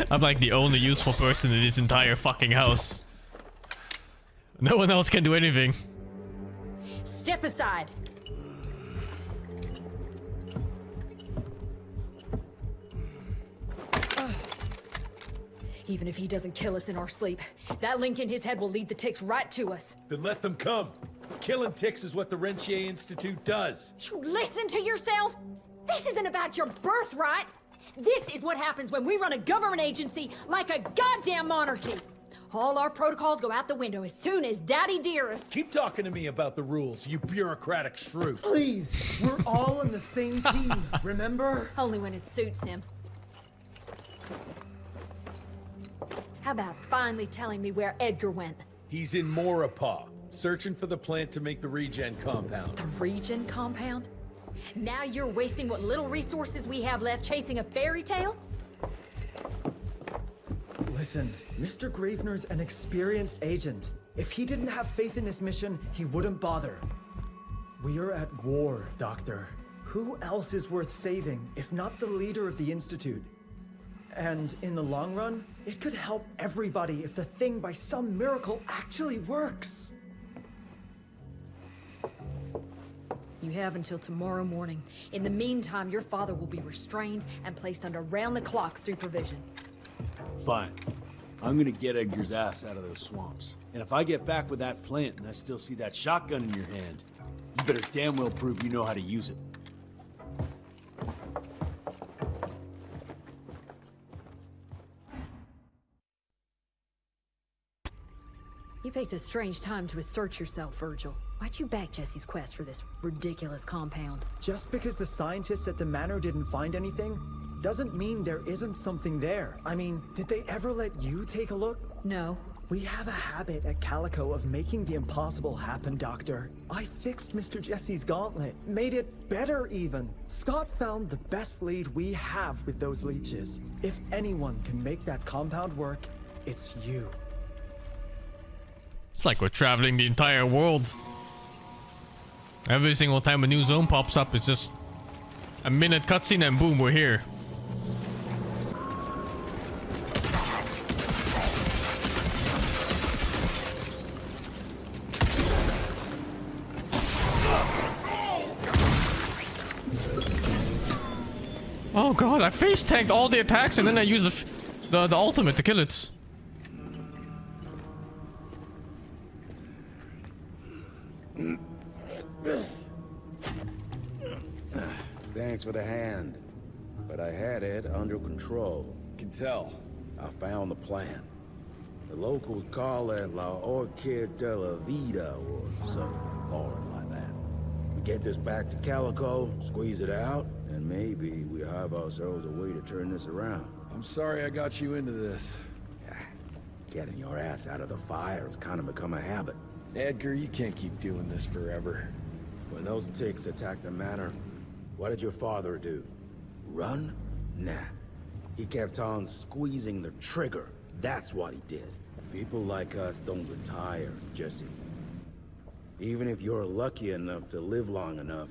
I'm like the only useful person in this entire fucking house. No one else can do anything. Step aside. Even if he doesn't kill us in our sleep, that link in his head will lead the ticks right to us. Then let them come. Killing ticks is what the Rentier Institute does. You listen to yourself? This isn't about your birthright. This is what happens when we run a government agency like a goddamn monarchy. All our protocols go out the window as soon as Daddy Dearest. Keep talking to me about the rules, you bureaucratic shrew. Please, we're all on the same team, remember? Only when it suits him. How about finally telling me where Edgar went? He's in Maurepas, searching for the plant to make the regen compound. The regen compound? Now you're wasting what little resources we have left chasing a fairy tale? Listen, Mr. Gravener's an experienced agent. If he didn't have faith in his mission, he wouldn't bother. We are at war, Doctor. Who else is worth saving, if not the leader of the Institute? And in the long run, it could help everybody if the thing by some miracle actually works. You have until tomorrow morning. In the meantime, your father will be restrained and placed under round-the-clock supervision. Fine. I'm gonna get Edgar's ass out of those swamps. And if I get back with that plant and I still see that shotgun in your hand, you better damn well prove you know how to use it. You picked a strange time to assert yourself, Virgil. Why'd you back Jesse's quest for this ridiculous compound? Just because the scientists at the manor didn't find anything, doesn't mean there isn't something there. I mean, did they ever let you take a look? No. We have a habit at Calico of making the impossible happen, Doctor. I fixed Mr. Jesse's gauntlet, made it better even. Scott found the best lead we have with those leeches. If anyone can make that compound work, it's you. It's like we're traveling the entire world. Every single time a new zone pops up, it's just a minute cutscene and boom, we're here. Oh god, I face tanked all the attacks and then I used the ultimate to kill it. Thanks for the hand, but I had it under control. Can tell. I found the plan. The locals call it La Orchid de la Vida or something foreign like that. We get this back to Calico, squeeze it out, and maybe we have ourselves a way to turn this around. I'm sorry I got you into this. Getting your ass out of the fire has kind of become a habit. Edgar, you can't keep doing this forever. When those ticks attacked the manor, what did your father do? Run? Nah. He kept on squeezing the trigger. That's what he did. People like us don't retire, Jesse. Even if you're lucky enough to live long enough,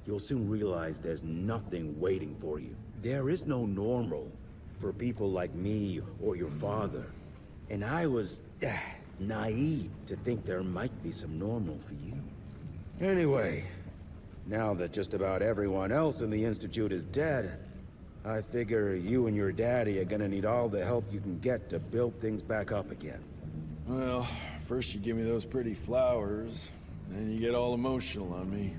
you'll soon realize there's nothing waiting for you. There is no normal for people like me or your father. And I was naive to think there might be some normal for you. Anyway, now that just about everyone else in the Institute is dead, I figure you and your daddy are gonna need all the help you can get to build things back up again. Well, first you give me those pretty flowers, then you get all emotional on me.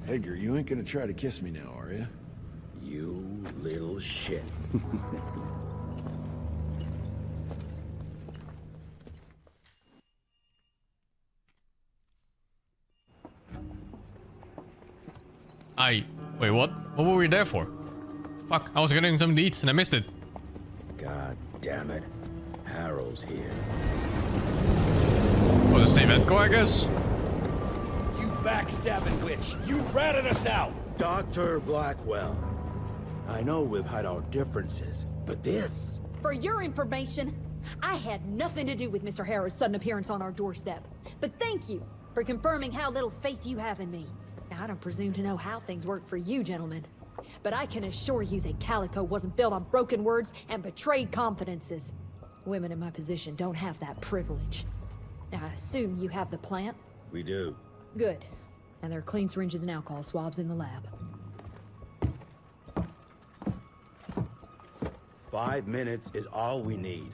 Edgar, you ain't gonna try to kiss me now, are you? You little shit. Wait, what? What were we there for? Fuck, I was getting something to eat and I missed it. God damn it. Harrow's here. Oh, the same Edgar, I guess? You backstabbing witch! You ratted us out! Dr. Blackwell. I know we've had our differences, but this... For your information, I had nothing to do with Mr. Harrow's sudden appearance on our doorstep. But thank you for confirming how little faith you have in me. Now, I don't presume to know how things work for you, gentlemen. But I can assure you that Calico wasn't built on broken words and betrayed confidences. Women in my position don't have that privilege. Now, I assume you have the plant? We do. Good. And there are clean syringes and alcohol swabs in the lab. 5 minutes is all we need.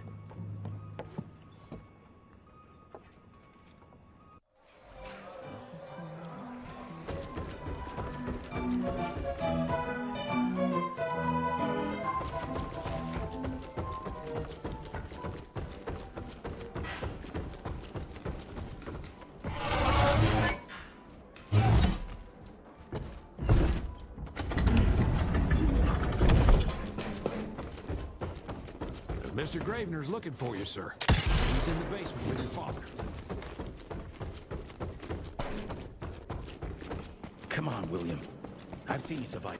Mr. Gravener's looking for you, sir. He's in the basement with your father. Come on, William. I've seen you survive.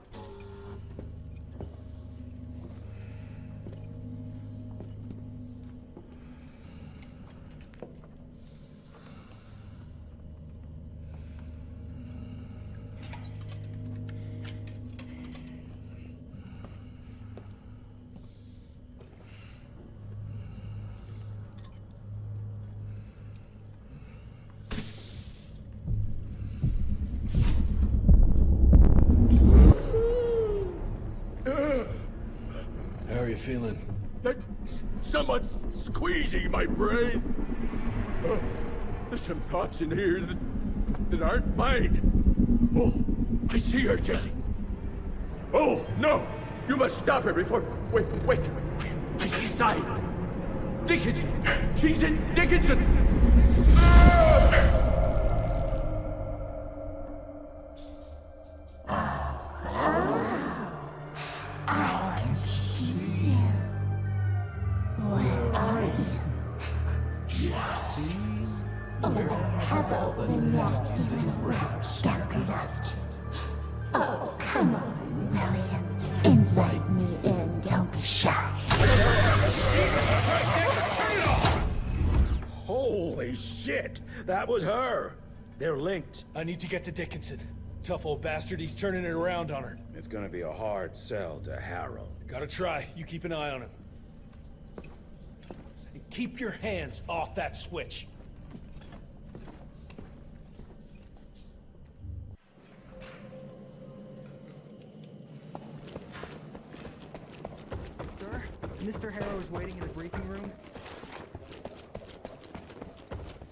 How are you feeling? Someone's squeezing my brain. There's some thoughts in here that aren't mine. Oh, I see her, Jesse. Oh, no! You must stop her before... Wait. I see Sai. Dickinson. She's in Dickinson. I can see you. Where are you? Jesse? Or have all the nasty little rats scampered off to? Oh, come on, William. Invite me in, don't be shy. Holy shit! That was her! They're linked. I need to get to Dickinson. Tough old bastard, he's turning it around on her. It's gonna be a hard sell to Harrow. Gotta try. You keep an eye on him. And keep your hands off that switch. Sir, Mr. Harrow is waiting in the briefing room.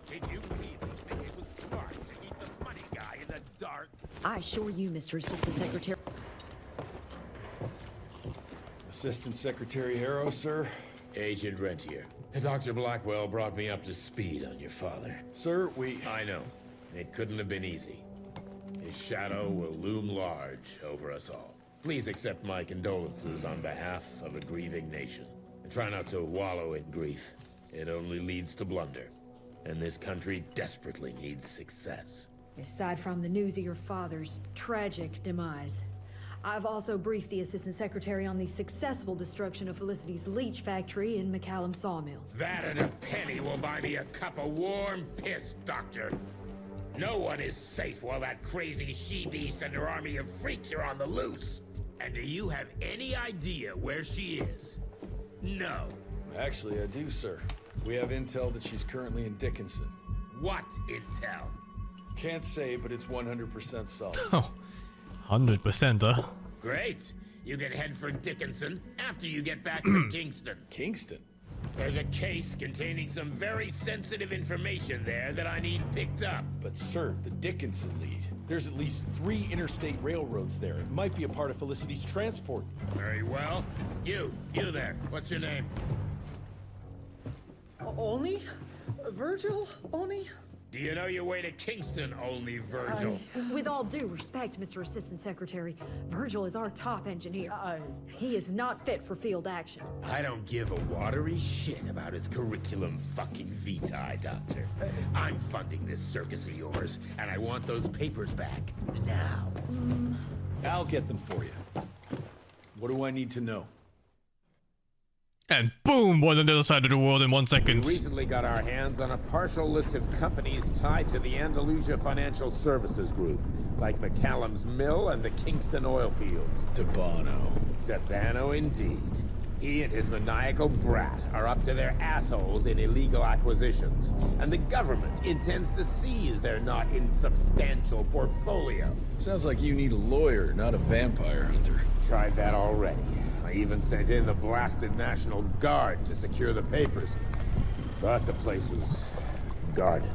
Did you really think it was smart to keep the money guy in the dark? I assure you, Mr. Assistant Secretary. Assistant Secretary Harrow, sir? Agent Rentier. Dr. Blackwell brought me up to speed on your father. Sir, I know. It couldn't have been easy. His shadow will loom large over us all. Please accept my condolences on behalf of a grieving nation. And try not to wallow in grief. It only leads to blunder. And this country desperately needs success. Aside from the news of your father's tragic demise, I've also briefed the Assistant Secretary on the successful destruction of Felicity's leech factory in McCallum Sawmill. That and a penny will buy me a cup of warm piss, Doctor. No one is safe while that crazy she-beast and her army of freaks are on the loose. And do you have any idea where she is? No. Actually, I do, sir. We have intel that she's currently in Dickinson. What intel? Can't say, but it's 100% solid. Oh, 100%, huh? Great. You can head for Dickinson after you get back from Kingston. Kingston? There's a case containing some very sensitive information there that I need picked up. But sir, the Dickinson lead. There's at least 3 interstate railroads there. It might be a part of Felicity's transport. Very well. You there. What's your name? Only? Virgil? Only? Do you know your way to Kingston, only Virgil? With all due respect, Mr. Assistant Secretary, Virgil is our top engineer. He is not fit for field action. I don't give a watery shit about his curriculum fucking vitae, Doctor. I'm funding this circus of yours, and I want those papers back now. I'll get them for you. What do I need to know? And boom, one on the other side of the world in 1 second. We recently got our hands on a partial list of companies tied to the Andalusia Financial Services Group, like McCallum's Mill and the Kingston oil fields. Debano indeed. He and his maniacal brat are up to their assholes in illegal acquisitions, and the government intends to seize their not insubstantial portfolio. Sounds like you need a lawyer, not a vampire hunter. Tried that already. I even sent in the blasted National Guard to secure the papers. But the place was guarded.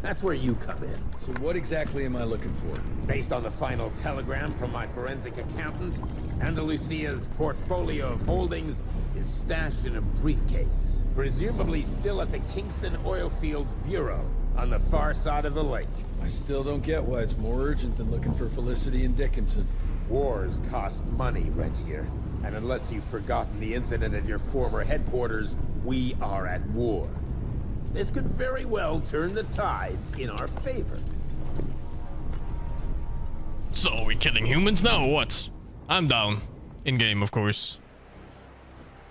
That's where you come in. So what exactly am I looking for? Based on the final telegram from my forensic accountant, Andalusia's portfolio of holdings is stashed in a briefcase, presumably still at the Kingston Oil Fields Bureau on the far side of the lake. I still don't get why it's more urgent than looking for Felicity and Dickinson. Wars cost money, Rentier. And unless you've forgotten the incident at your former headquarters, we are at war. This could very well turn the tides in our favor. So, are we killing humans now or what? I'm down. In game, of course.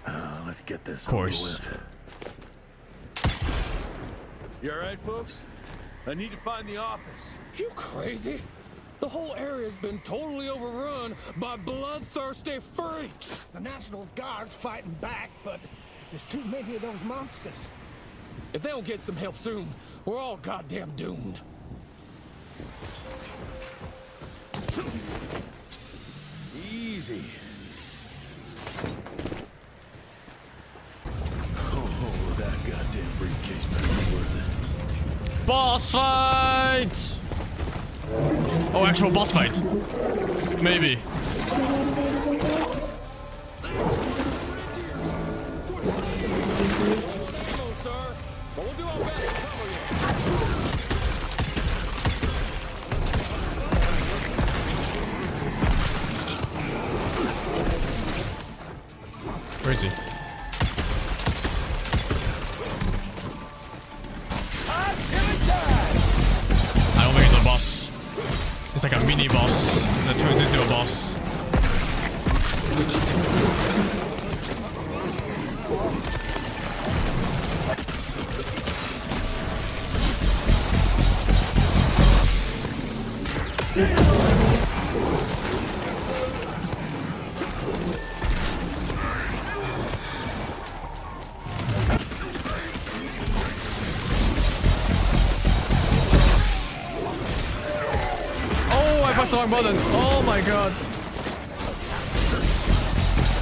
Let's get this of course. over with. You alright, folks? I need to find the office. You crazy? The whole area's been totally overrun by bloodthirsty freaks. The National Guard's fighting back, but there's too many of those monsters. If they don't get some help soon, we're all goddamn doomed. Easy. Oh, that goddamn briefcase better be worth it. Boss fight! Oh, actual boss fight. Maybe. Where is he? I don't think he's a boss. It's like a mini boss that turns into a boss. pressed the wrong button. Oh my god.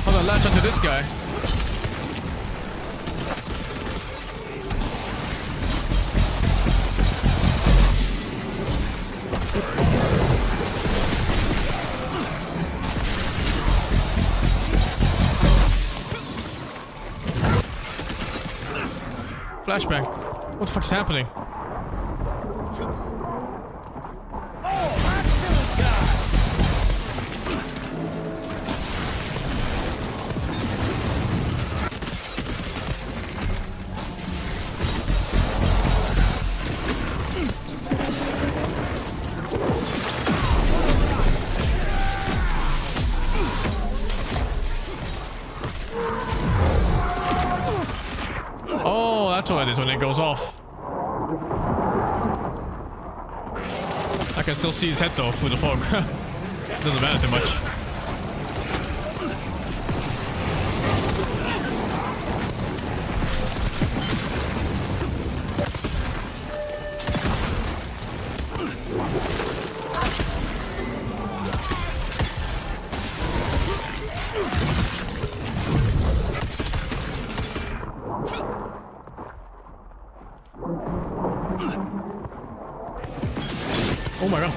Hold on, latch onto this guy. Flashbang. What the fuck is happening? Oh, that's what it is when it goes off. I can still see his head though through the fog. Doesn't matter too much. Oh my god.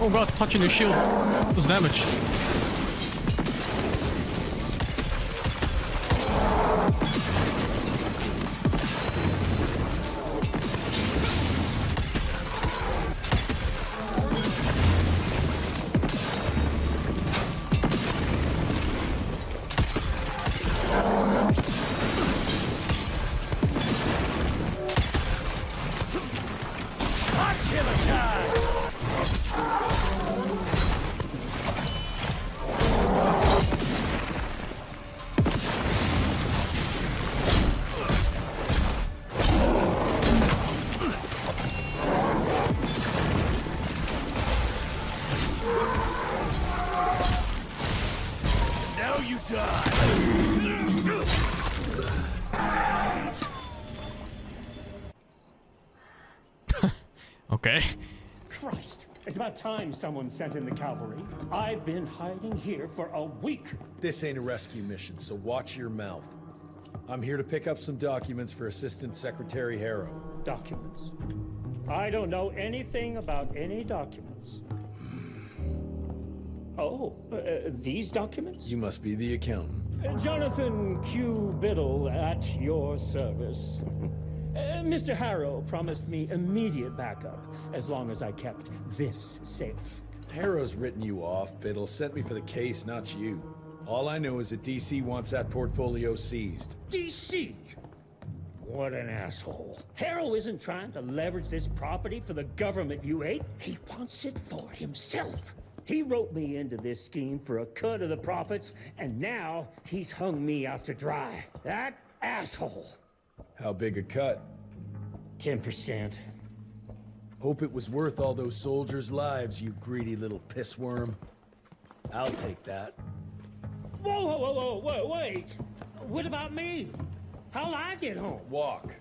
Oh god, touching his shield does damage. Now you die. Okay. Christ, it's about time someone sent in the cavalry. I've been hiding here for a week. This ain't a rescue mission, so watch your mouth. I'm here to pick up some documents for Assistant Secretary Harrow. Documents? I don't know anything about any documents. Oh, these documents? You must be the accountant. Jonathan Q. Biddle at your service. Mr. Harrow promised me immediate backup as long as I kept this safe. Harrow's written you off, Biddle. Sent me for the case, not you. All I know is that DC wants that portfolio seized. DC? What an asshole. Harrow isn't trying to leverage this property for the government you ate. He wants it for himself. He wrote me into this scheme for a cut of the profits, and now he's hung me out to dry. That asshole. How big a cut? 10%. Hope it was worth all those soldiers' lives, you greedy little pissworm. I'll take that. Whoa, wait. What about me? How'll I get home? Walk.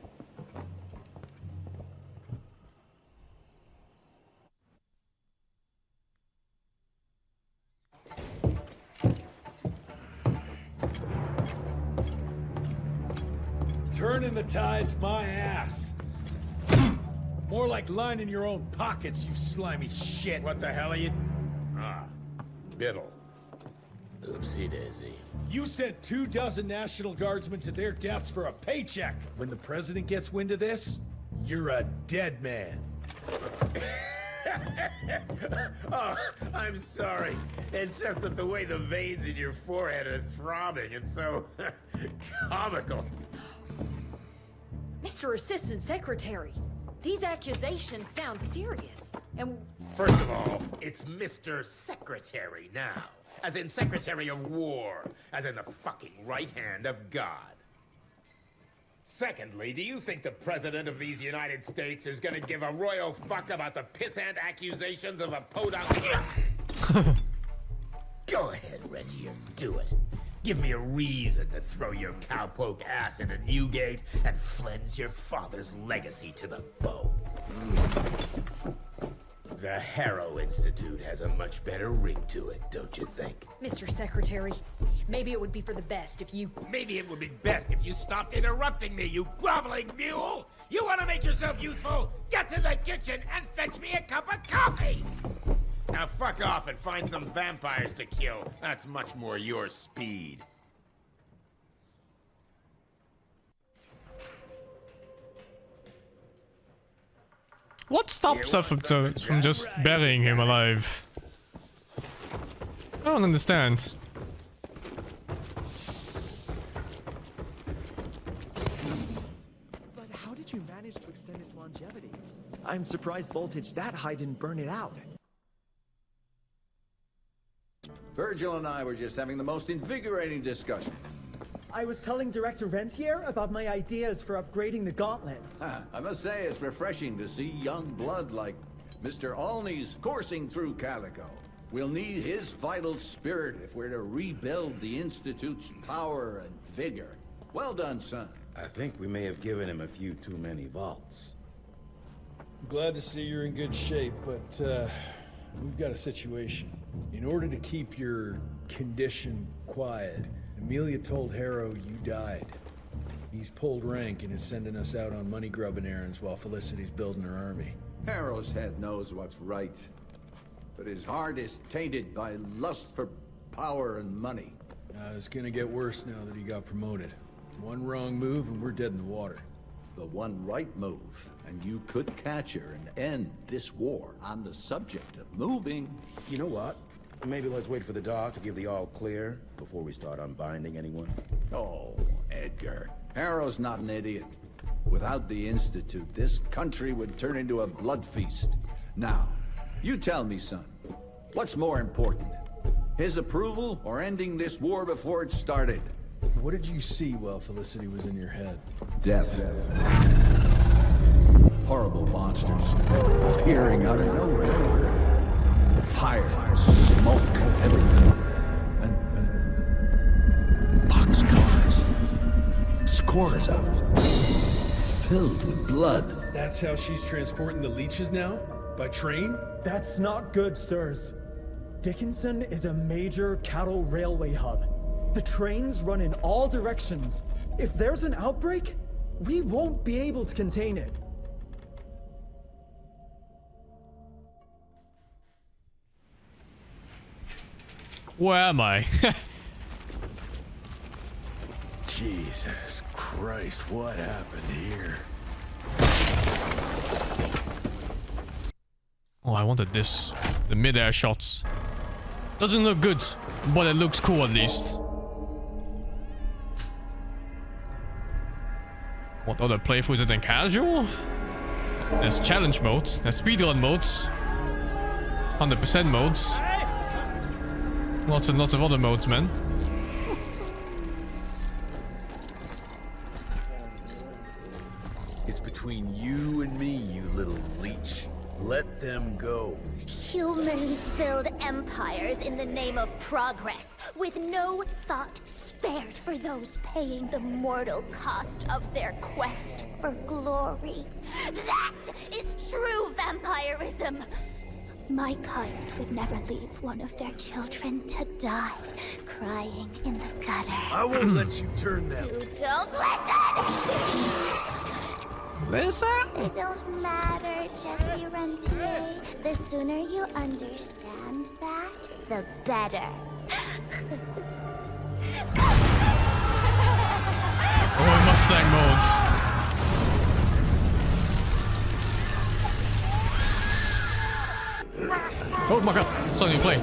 Turning the tide's my ass. More like lining your own pockets, you slimy shit. What the hell are you? Ah, Biddle. Oopsie daisy. You sent 24 National Guardsmen to their deaths for a paycheck. When the president gets wind of this, you're a dead man. Oh, I'm sorry. It's just that the way the veins in your forehead are throbbing, it's so comical. Mr. Assistant Secretary, these accusations sound serious. And First of all, it's Mr. Secretary now. As in Secretary of War. As in the fucking right hand of God. Secondly, do you think the President of these United States is gonna give a royal fuck about the pissant accusations of a podunk? Go ahead, Rentier, do it. Give me a reason to throw your cowpoke ass into Newgate and cleanse your father's legacy to the bone. The Harrow Institute has a much better ring to it, don't you think? Mr. Secretary, maybe it would be for the best if you... Maybe it would be best if you stopped interrupting me, you groveling mule! You want to make yourself useful? Get to the kitchen and fetch me a cup of coffee! Now fuck off and find some vampires to kill. That's much more your speed. What stops us from just burying him alive? I don't understand. But how did you manage to extend its longevity? I'm surprised voltage that high didn't burn it out. Virgil and I were just having the most invigorating discussion. I was telling Director Rentier about my ideas for upgrading the gauntlet. I must say it's refreshing to see young blood like Mr. Alney's coursing through Calico. We'll need his vital spirit if we're to rebuild the Institute's power and vigor. Well done, son. I think we may have given him a few too many vaults. Glad to see you're in good shape, but we've got a situation. In order to keep your condition quiet, Amelia told Harrow you died. He's pulled rank and is sending us out on money-grubbing errands while Felicity's building her army. Harrow's head knows what's right, but his heart is tainted by lust for power and money. It's gonna get worse now that he got promoted. One wrong move and we're dead in the water. The one right move, and you could catch her and end this war. On the subject of moving... You know what? Maybe let's wait for the dog to give the all clear before we start unbinding anyone. Oh, Edgar. Harrow's not an idiot. Without the Institute, this country would turn into a blood feast. Now, you tell me, son, what's more important? His approval or ending this war before it started? What did you see while Felicity was in your head? Death. Horrible monsters appearing out of nowhere. Fire, smoke, everything. And boxcars. Scores of them. Filled with blood. That's how she's transporting the leeches now? By train? That's not good, sirs. Dickinson is a major cattle railway hub. The trains run in all directions. If there's an outbreak, we won't be able to contain it. Where am I? Jesus Christ, what happened here? Oh, I wanted this. The mid-air shots. Doesn't look good, but it looks cool at least. What other playthroughs are than casual? There's challenge modes, there's speedrun modes, 100% modes. Lots and lots of other modes, man. It's between you and me, you little leech. Let them go. Humans build empires in the name of progress, with no thought spared for those paying the mortal cost of their quest for glory. That is true vampirism! My kind would never leave one of their children to die, crying in the gutter. I won't let you turn them. You don't listen! Listen? It don't matter, Jesse Rentier. The sooner you understand that, the better. Oh, Mustang modes. Oh my god, it's on you play.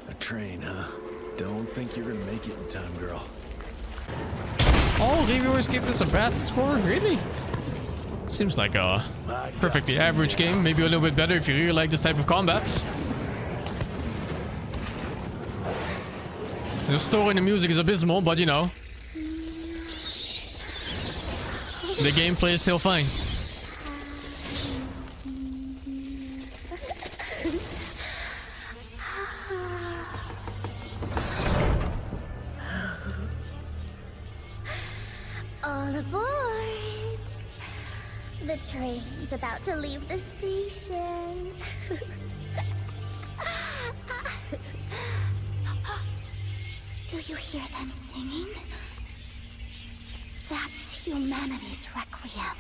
A train, huh? Don't think you're gonna make it in time, girl. All reviewers give this a bad score? Really? Seems like a perfectly average game. Maybe a little bit better if you really like this type of combat. The story and the music is abysmal, but you know, the gameplay is still fine. All aboard! The train's about to leave the station. Do you hear them singing? That's humanity's requiem.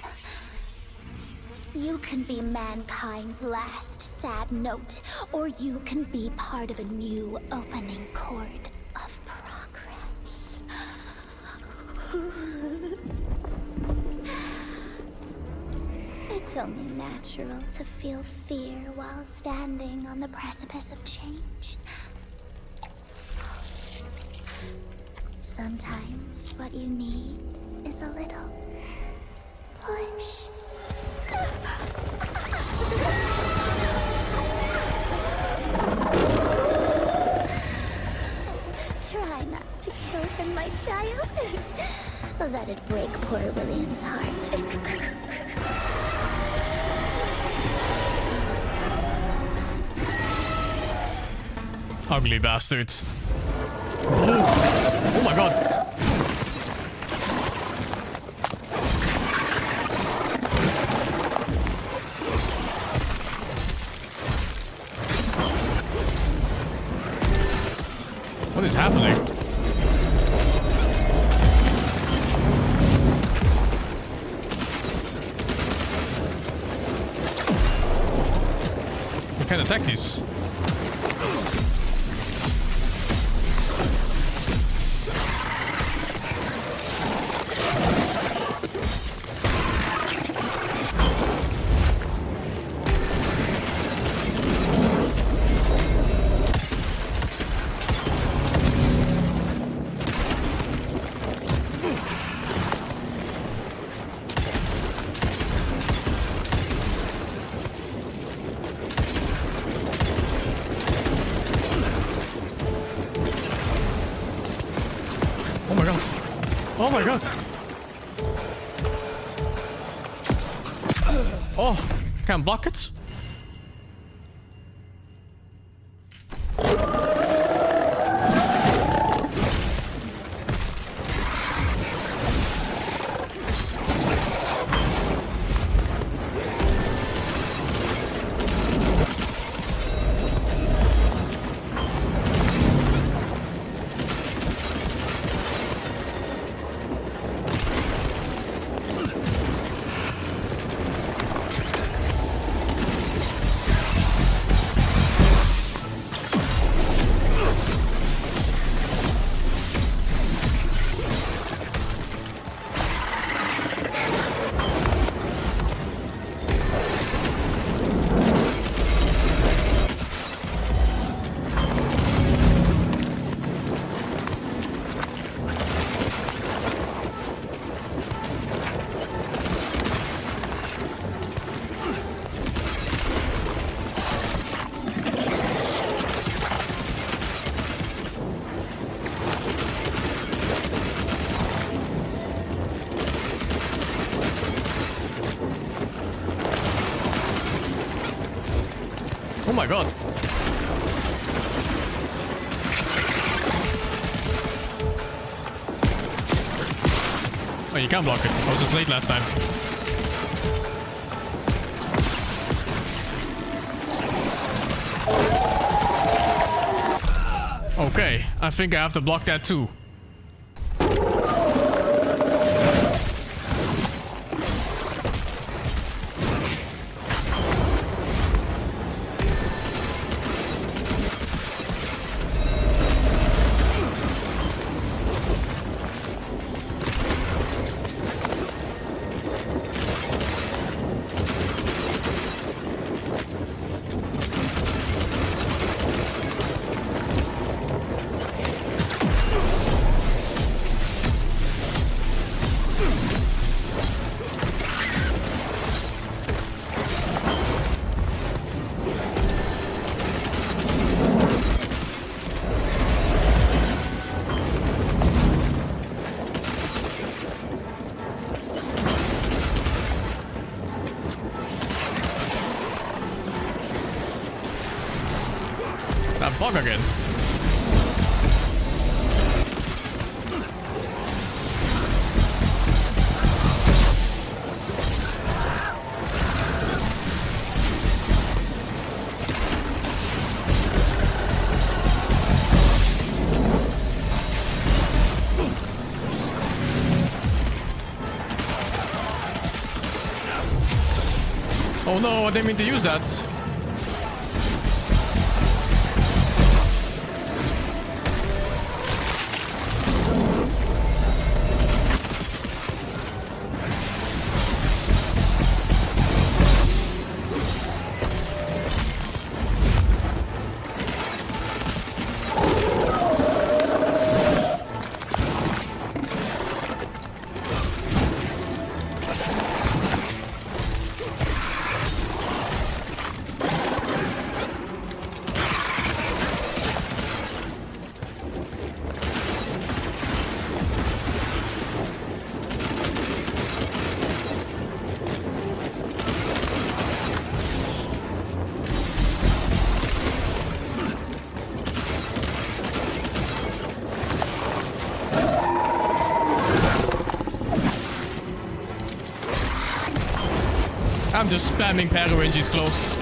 You can be mankind's last sad note, or you can be part of a new opening chord of progress. It's only natural to feel fear while standing on the precipice of change. Sometimes what you need is a little push. Try not to kill him, my child. That'd break poor William's heart. Ugly bastard. Oh my god. What is happening? We can't attack these. Oh my god. Oh, can't block it? Oh my god. Oh, you can't block it. I was just late last time. Okay, I think I have to block that too. that bug again. Oh no, I didn't mean to use that. I'm just spamming Perro when she's close.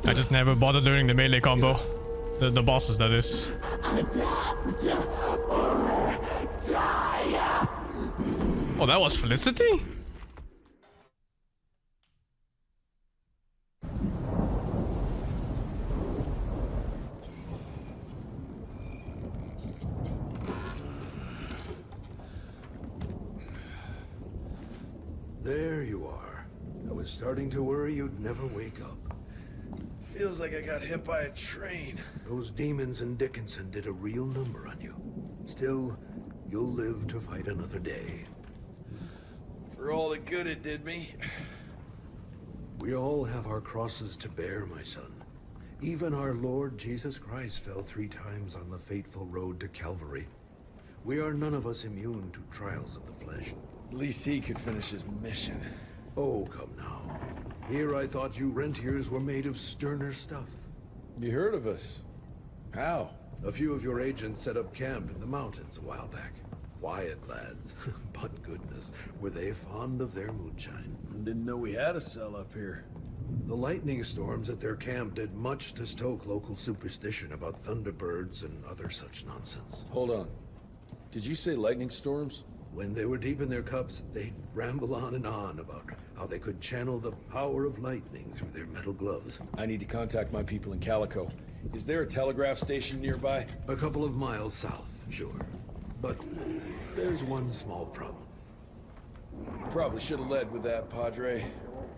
I just never bothered learning the melee combo. The bosses, that is. Oh, that was Felicity? There you are. I was starting to worry you'd never wake up. Feels like I got hit by a train. Those demons in Dickinson did a real number on you. Still, you'll live to fight another day. For all the good it did me. We all have our crosses to bear, my son. Even our Lord Jesus Christ fell 3 times on the fateful road to Calvary. We are none of us immune to trials of the flesh. At least he could finish his mission. Oh, come now. Here I thought you rentiers were made of sterner stuff. You heard of us? How? A few of your agents set up camp in the mountains a while back. Quiet lads. But goodness, were they fond of their moonshine. Didn't know we had a cell up here. The lightning storms at their camp did much to stoke local superstition about thunderbirds and other such nonsense. Hold on. Did you say lightning storms? When they were deep in their cups, they'd ramble on and on about how they could channel the power of lightning through their metal gloves. I need to contact my people in Calico. Is there a telegraph station nearby? A couple of miles south, sure. But there's one small problem. Probably should have led with that, Padre.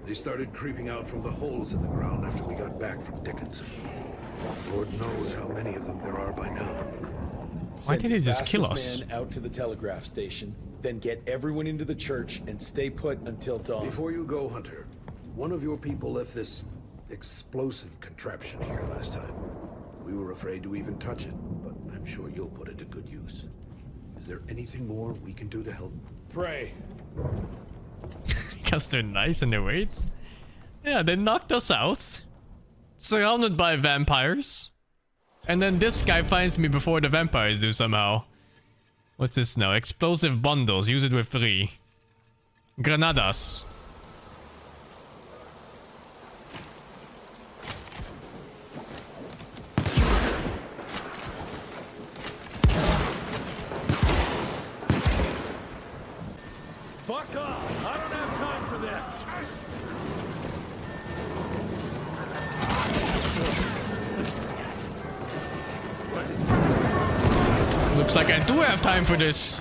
They started creeping out from the holes in the ground after we got back from Dickinson. Lord knows how many of them there are by now. Why did he just kill us? Send the fastest man out to the telegraph station, then get everyone into the church and stay put until dawn. Before you go, Hunter, one of your people left this explosive contraption here last time. We were afraid to even touch it, but I'm sure you'll put it to good use. Is there anything more we can do to help? Pray. Because they're nice and they wait. Yeah, they knocked us out. Surrounded by vampires. And then this guy finds me before the vampires do somehow. What's this now? Explosive bundles. Use it with 3. Granadas. Fuck off! I don't have time for this! Looks like I do have time for this.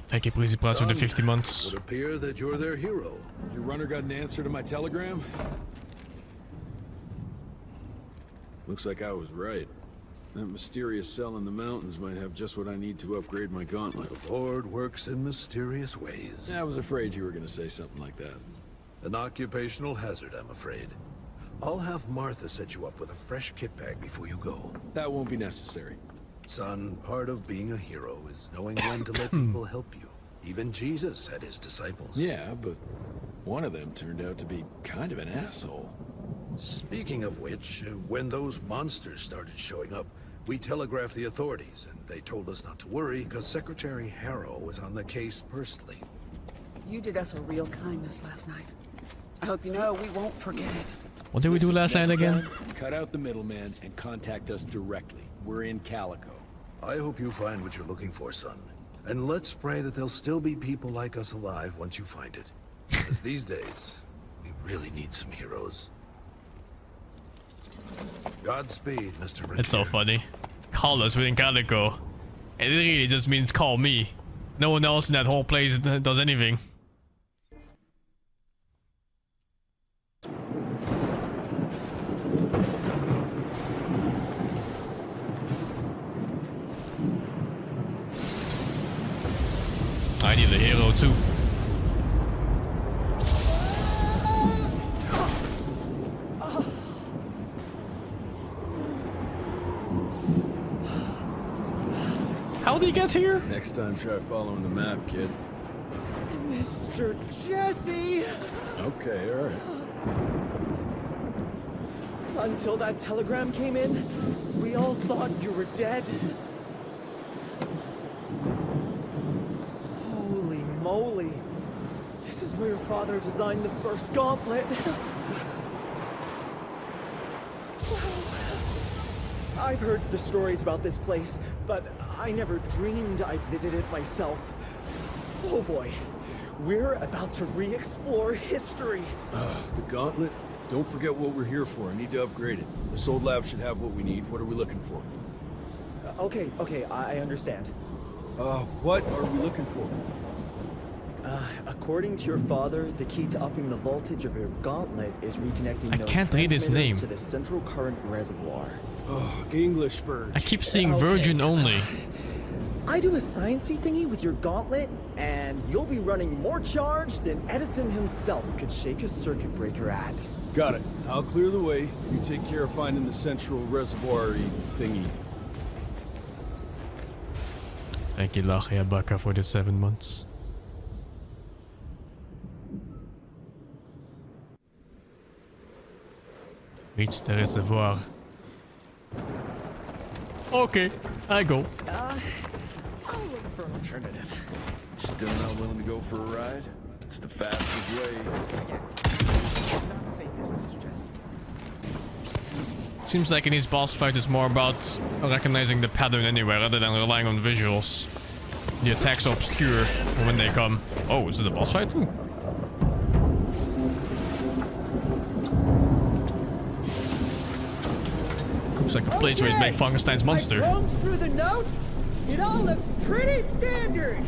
Thank you, Breezy Plus, for the 50 months. Would appear that you're their hero. Your runner got an answer to my telegram? Looks like I was right. That mysterious cell in the mountains might have just what I need to upgrade my gauntlet. The Lord works in mysterious ways. I was afraid you were gonna say something like that. An occupational hazard, I'm afraid. I'll have Martha set you up with a fresh kit bag before you go. That won't be necessary. Son, part of being a hero is knowing when to let people help you. Even Jesus had his disciples. Yeah, but one of them turned out to be kind of an asshole. Speaking of which, when those monsters started showing up, we telegraphed the authorities, and they told us not to worry because Secretary Harrow was on the case personally. You did us a real kindness last night. I hope you know we won't forget it. What did we do last night again? Cut out the middleman and contact us directly. We're in Calico. I hope you find what you're looking for, son. And let's pray that there'll still be people like us alive once you find it. Because these days, we really need some heroes. Godspeed, Mr. Rentier. It's so funny. Call us within Calico. It really just means call me. No one else in that whole place does anything. I need a hero too. How did he get here? Next time, try following the map, kid. Mr. Jesse! Okay, all right. Until that telegram came in, we all thought you were dead. Holy moly. This is where your father designed the first gauntlet. I've heard the stories about this place, but I never dreamed I'd visit it myself. Oh boy, we're about to re-explore history. The gauntlet? Don't forget what we're here for. I need to upgrade it. This old lab should have what we need. What are we looking for? Okay, I understand. What are we looking for? According to your father, the key to upping the voltage of your gauntlet is reconnecting I those can't read his transmitters name. to the central current reservoir. Oh, English verge. I keep seeing Okay. Virgin only. I do a sciencey thingy with your gauntlet, and you'll be running more charge than Edison himself could shake a circuit breaker at. Got it. I'll clear the way. You take care of finding the central reservoir-y thingy. Thank you, Lachia Baka, for the 7 months. Reach the reservoir. Okay, I go. I'll look for an alternative. Still not willing to go for a ride? It's the fastest way. Not say this, Mr. Jesse. Seems like in these boss fights it's more about recognizing the pattern anyway, rather than relying on visuals. The attacks are obscure when they come. Oh, is this a boss fight too? Looks like a place where you'd make Frankenstein's monster. I combed through the notes. It all looks pretty standard.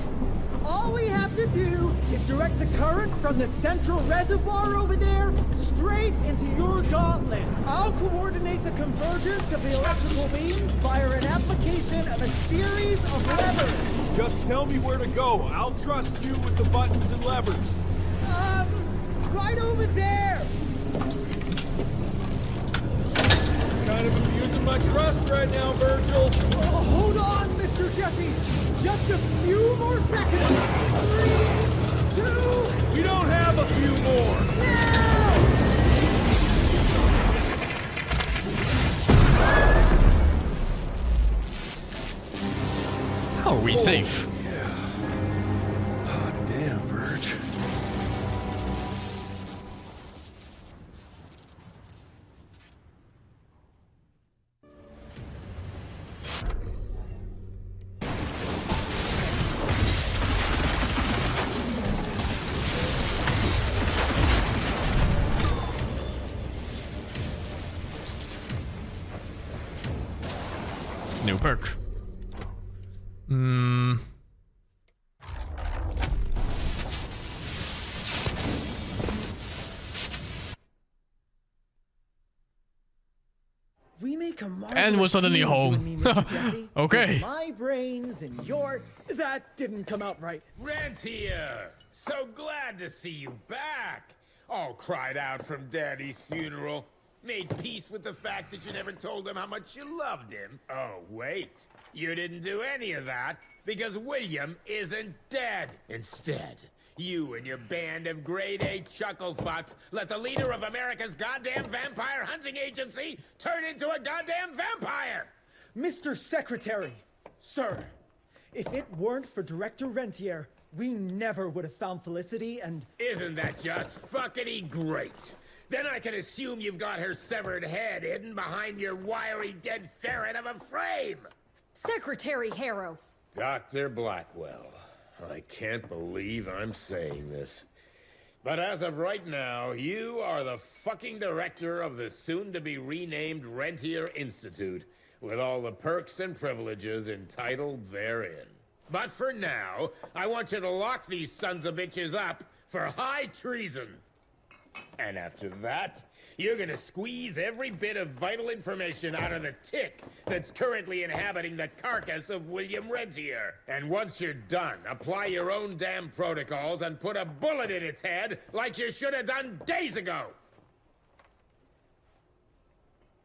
All we have to do is direct the current from the central reservoir over there straight into your gauntlet. I'll coordinate the convergence of the electrical beams via an application of a series of levers. Just tell me where to go. I'll trust you with the buttons and levers. Right over there. Kind of abusing my trust right now, Virgil. Oh, hold on, Mr. Jesse. Just a few more seconds. 3, 2... We don't have a few more. How are we safe? Yeah. Oh, damn, Verge. New perk. Hmm. We make a And we're suddenly team, you home. and me, Mr. Jesse. Okay. With my brains and your... That didn't come out right. Rentier! So glad to see you back! All cried out from Daddy's funeral. Made peace with the fact that you never told him how much you loved him. Oh, wait. You didn't do any of that because William isn't dead. Instead, you and your band of grade-A chucklefucks let the leader of America's goddamn vampire hunting agency turn into a goddamn vampire! Mr. Secretary, sir, if it weren't for Director Rentier, we never would have found Felicity and... Isn't that just fuckity great? Then I can assume you've got her severed head hidden behind your wiry dead ferret of a frame! Secretary Harrow! Dr. Blackwell, I can't believe I'm saying this. But as of right now, you are the fucking director of the soon-to-be renamed Rentier Institute, with all the perks and privileges entitled therein. But for now, I want you to lock these sons of bitches up for high treason. And after that, you're gonna squeeze every bit of vital information out of the tick that's currently inhabiting the carcass of William Rentier. And once you're done, apply your own damn protocols and put a bullet in its head like you should have done days ago!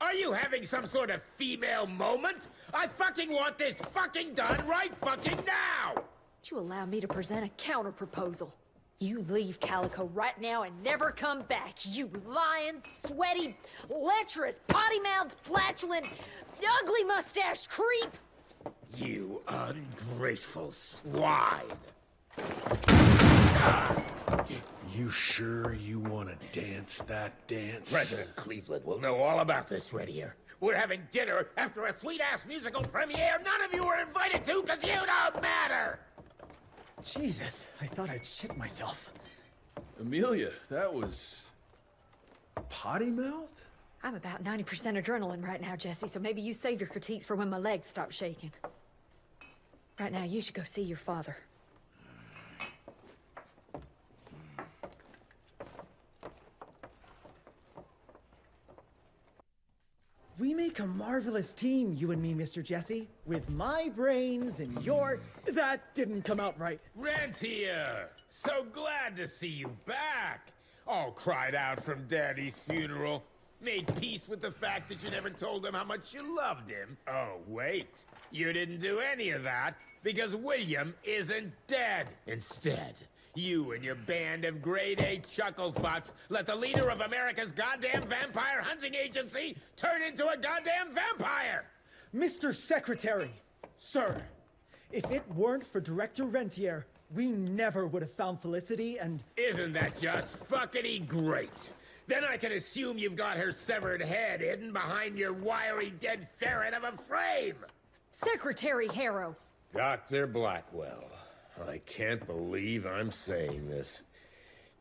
Are you having some sort of female moment? I fucking want this fucking done right fucking now! Would you allow me to present a counter-proposal? You leave Calico right now and never come back, you lying, sweaty, lecherous, potty-mouthed, flatulent, ugly mustached creep! You ungrateful swine! You sure you want to dance that dance? President Cleveland will know all about this right here. We're having dinner after a sweet-ass musical premiere none of you were invited to because you don't matter! Jesus, I thought I'd shit myself. Amelia, that was... potty mouth? I'm about 90% adrenaline right now, Jesse, so maybe you save your critiques for when my legs stop shaking. Right now, you should go see your father. make a marvelous team, you and me, Mr. Jesse. With my brains and your... That didn't come out right. Rentier! So glad to see you back! All cried out from Daddy's funeral. Made peace with the fact that you never told him how much you loved him. Oh, wait. You didn't do any of that because William isn't dead. Instead, you and your band of grade-A chucklefucks let the leader of America's goddamn vampire hunting agency turn into a goddamn vampire! Mr. Secretary, sir, if it weren't for Director Rentier, we never would have found Felicity and... Isn't that just fuckity great? Then I can assume you've got her severed head hidden behind your wiry dead ferret of a frame! Secretary Harrow! Dr. Blackwell, I can't believe I'm saying this.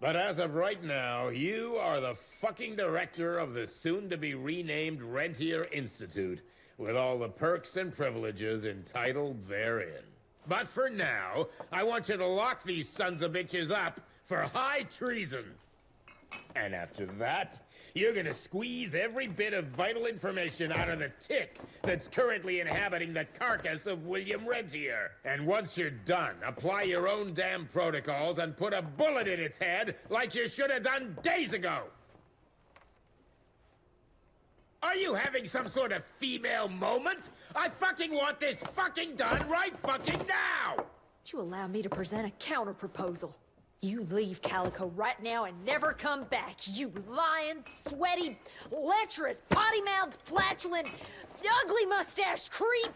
But as of right now, you are the fucking director of the soon-to-be renamed Rentier Institute, with all the perks and privileges entitled therein. But for now, I want you to lock these sons of bitches up for high treason. And after that, you're gonna squeeze every bit of vital information out of the tick that's currently inhabiting the carcass of William Rentier. And once you're done, apply your own damn protocols and put a bullet in its head like you should have done days ago. Are you having some sort of female moment? I fucking want this fucking done right fucking now! Would you allow me to present a counter-proposal? You leave Calico right now and never come back, you lying, sweaty, lecherous, potty-mouthed, flatulent, ugly-mustached creep!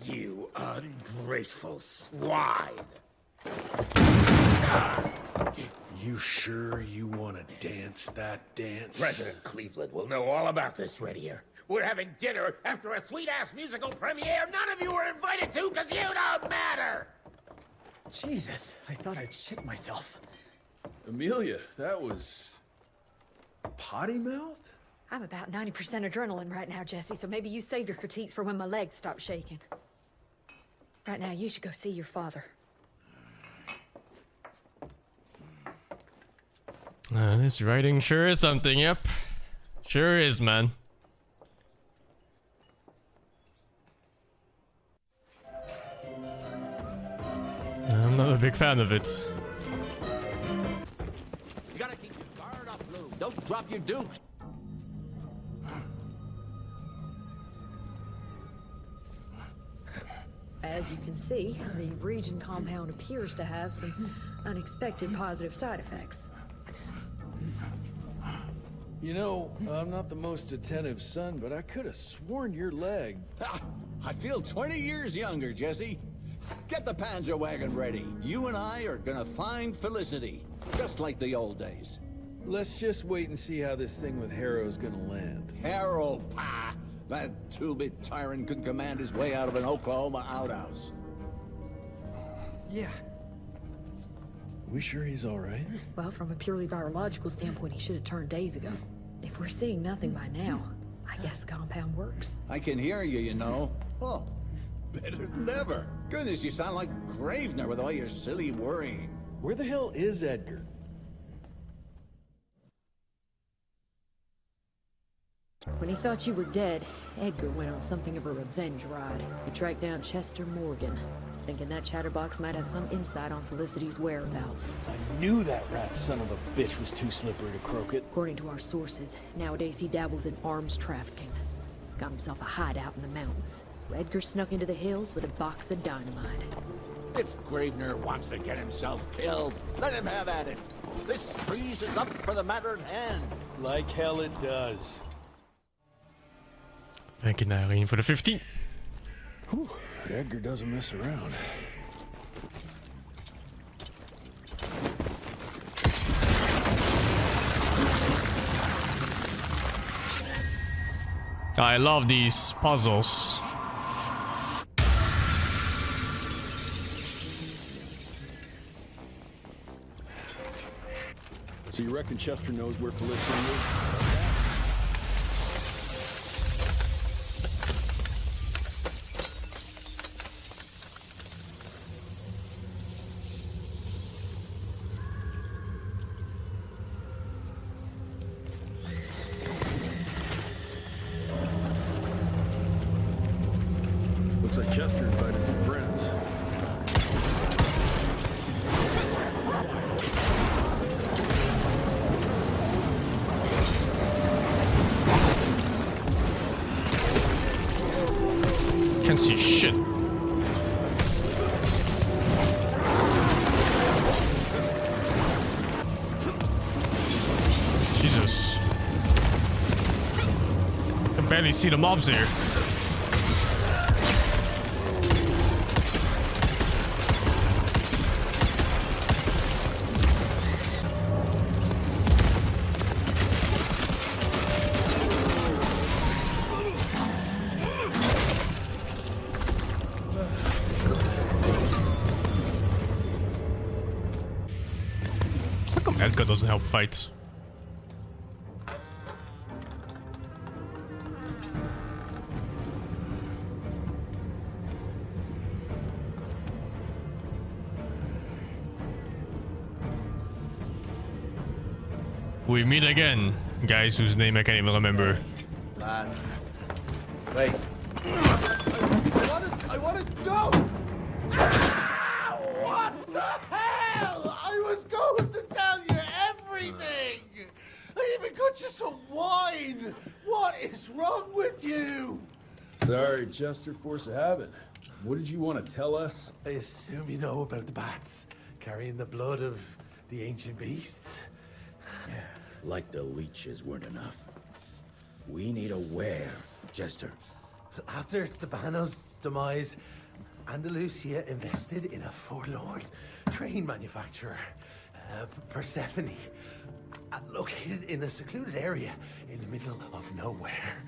You ungrateful swine! You sure you want to dance that dance? President Cleveland will know all about this right here. We're having dinner after a sweet-ass musical premiere none of you were invited to because you don't matter! Jesus, I thought I'd shit myself. Amelia, that was... potty-mouthed? I'm about 90% adrenaline right now, Jesse, so maybe you save your critiques for when my legs stop shaking. Right now, you should go see your father. This writing sure is something, yep. Sure is, man. I'm not a big fan of it. You gotta keep your guard up, Lou. Don't drop your dukes. As you can see, the region compound appears to have some unexpected positive side effects. You know, I'm not the most attentive son, but I could have sworn your leg... I feel 20 years younger, Jesse. Get the Panzer wagon ready. You and I are gonna find Felicity, just like the old days. Let's just wait and see how this thing with Harrow's gonna land. Harrow, pa! That two-bit tyrant could command his way out of an Oklahoma outhouse. Yeah. We sure he's all right? Well, from a purely virological standpoint, he should have turned days ago. If we're seeing nothing by now, I guess the compound works. I can hear you, you know. Oh, better than ever. Goodness, you sound like Gravener with all your silly worrying. Where the hell is Edgar? When he thought you were dead, Edgar went on something of a revenge ride. He tracked down Chester Morgan, thinking that chatterbox might have some insight on Felicity's whereabouts. I knew that rat son of a bitch was too slippery to croak it. According to our sources, nowadays he dabbles in arms trafficking. Got himself a hideout in the mountains. Edgar snuck into the hills with a box of dynamite. If Gravener wants to get himself killed, let him have at it. This freeze is up for the matter at hand. Like hell it does. Thank you, Nareen, for the 15. Whew, Edgar doesn't mess around. I love these puzzles. So you reckon Chester knows where Felicity is? Can't see shit. Jesus. I can barely see the mobs here. How come Edgar doesn't help fight? We meet again, guys whose name I can't even remember. Lads. Wait. I want to go! Ah, what the hell? I was going to tell you everything! I even got you some wine! What is wrong with you? Sorry, Chester, force of habit. What did you want to tell us? I assume you know about the bats carrying the blood of the ancient beasts. Yeah, like the leeches weren't enough. We need a where, Chester. After Tabano's demise, Andalusia invested in a forlorn train manufacturer, Persephone, located in a secluded area in the middle of nowhere.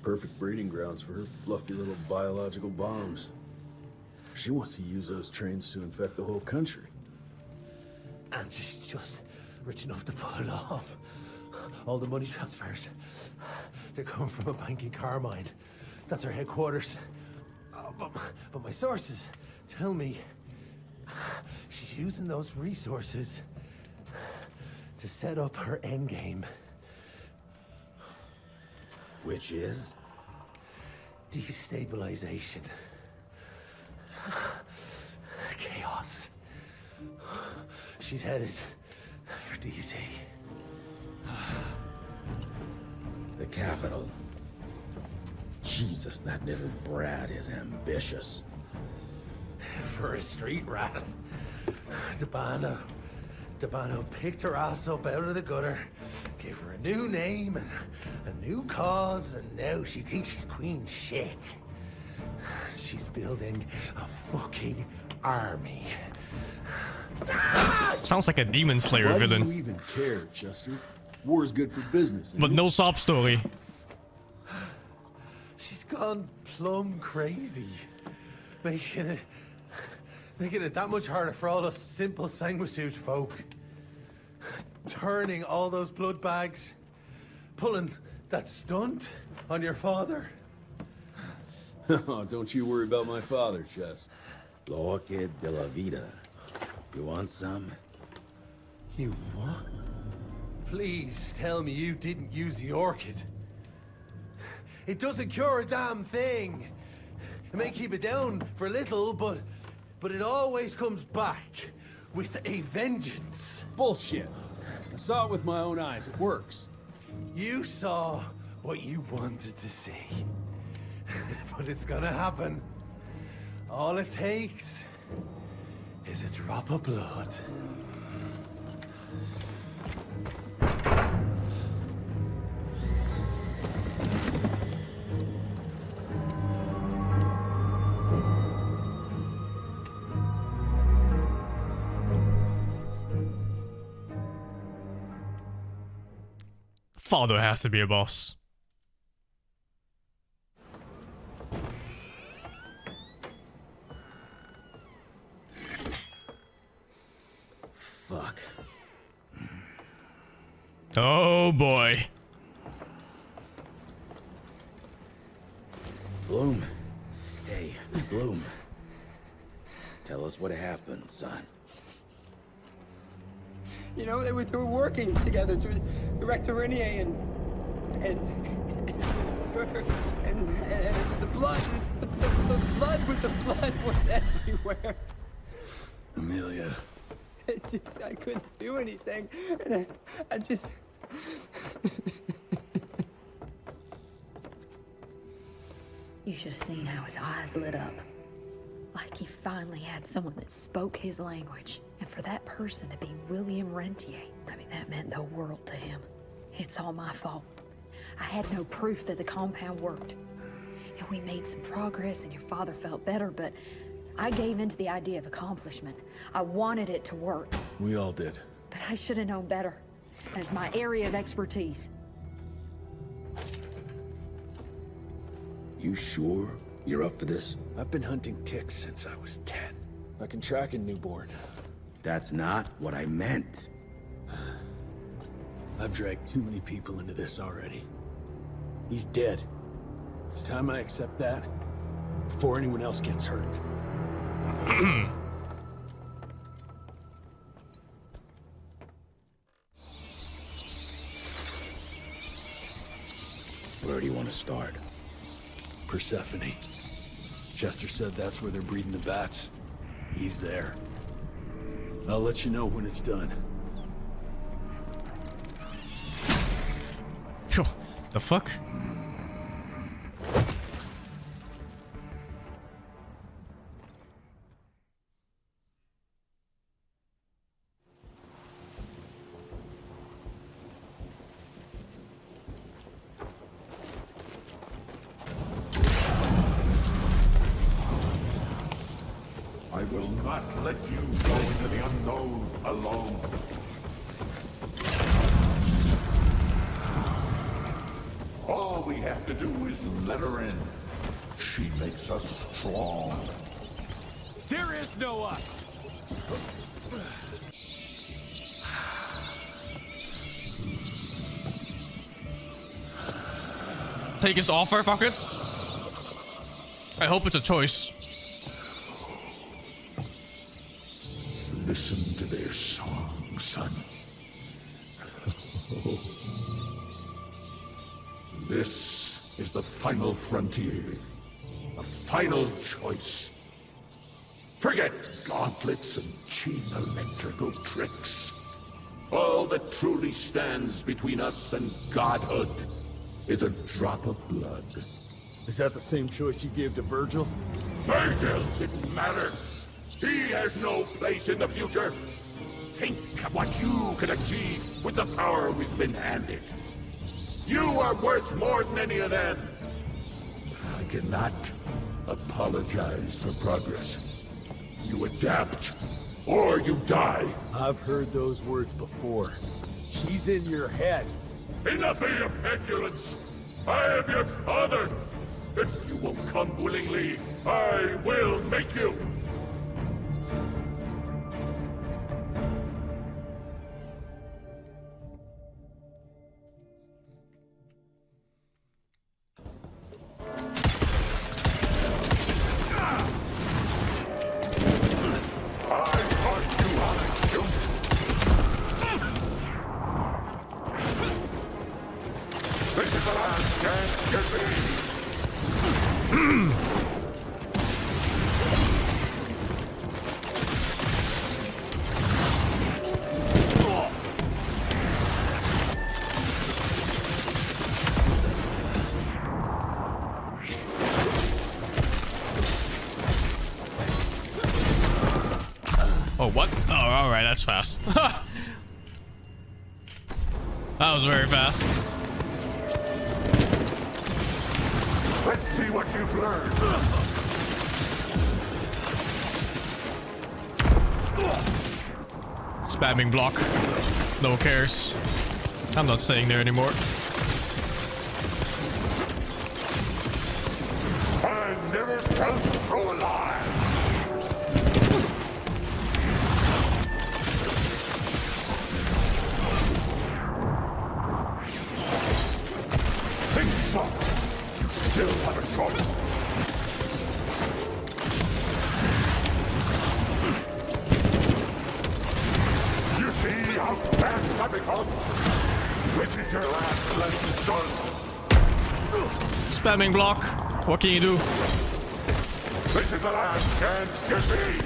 Perfect breeding grounds for her fluffy little biological bombs. She wants to use those trains to infect the whole country. And she's just rich enough to pull it off. All the money transfers, they're coming from a bank in Carmine. That's her headquarters. But my sources tell me she's using those resources to set up her endgame. Which is? Destabilization. Chaos. She's headed for DC. The capital. Jesus, that little brat is ambitious. For a street rat. Tabano picked her ass up out of the gutter, gave her a new name and a new cause, and now she thinks she's queen shit. She's building a fucking army. Sounds like a Demon Slayer Why villain. do you even care, Chester? War's good for business. But no sob story. She's gone plumb crazy. Making it that much harder for all us simple sanguisude folk. Turning all those blood bags. Pulling that stunt on your father. Oh, don't you worry about my father, Chess. Orchid de la Vida. You want some? You what? Please tell me you didn't use the orchid. It doesn't cure a damn thing. It may keep it down for a little, but it always comes back with a vengeance. Bullshit. I saw it with my own eyes. It works. You saw what you wanted to see. But it's gonna happen. All it takes is a drop of blood. Father has to be a boss. Fuck. Oh boy. Bloom. Hey, Bloom. Tell us what happened, son. You know, they were working together to direct Renier and the blood with the blood was everywhere. Amelia. I couldn't do anything, and I just. You should have seen how his eyes lit up. Like he finally had someone that spoke his language. And for that person to be William Rentier, I mean, that meant the world to him. It's all my fault. I had no proof that the compound worked. And we made some progress and your father felt better, but I gave in to the idea of accomplishment. I wanted it to work. We all did. But I should have known better. And it's my area of expertise. You sure you're up for this? I've been hunting ticks since I was 10. I can track a newborn. That's not what I meant. I've dragged too many people into this already. He's dead. It's time I accept that before anyone else gets hurt. Where do you want to start? Persephone. Chester said that's where they're breeding the bats. He's there. I'll let you know when it's done. Phew, the fuck? I will not let you go into the unknown alone. All we have to do is let her in. She makes us strong. There is no us! Take his offer, fuck it. I hope it's a choice. Listen to their song, son. This is the final frontier. A final choice. Forget gauntlets and cheap electrical tricks. All that truly stands between us and godhood is a drop of blood. Is that the same choice you gave to Virgil? Virgil didn't matter. He had no place in the future. Think of what you can achieve with the power we've been handed. You are worth more than any of them. I cannot apologize for progress. You adapt, or you die. I've heard those words before. She's in your head. Enough of your petulance. I am your father. If you won't come willingly, I will make you. Oh, what? Oh, alright, that's fast. That was very fast. Let's see what you've learned. Spamming block. No one cares. I'm not staying there anymore. I never felt so alive. Think so. You still have a choice. You see how fast I become? This is your last lesson, son. Spamming block. What can you do? This is the last chance, Jesse.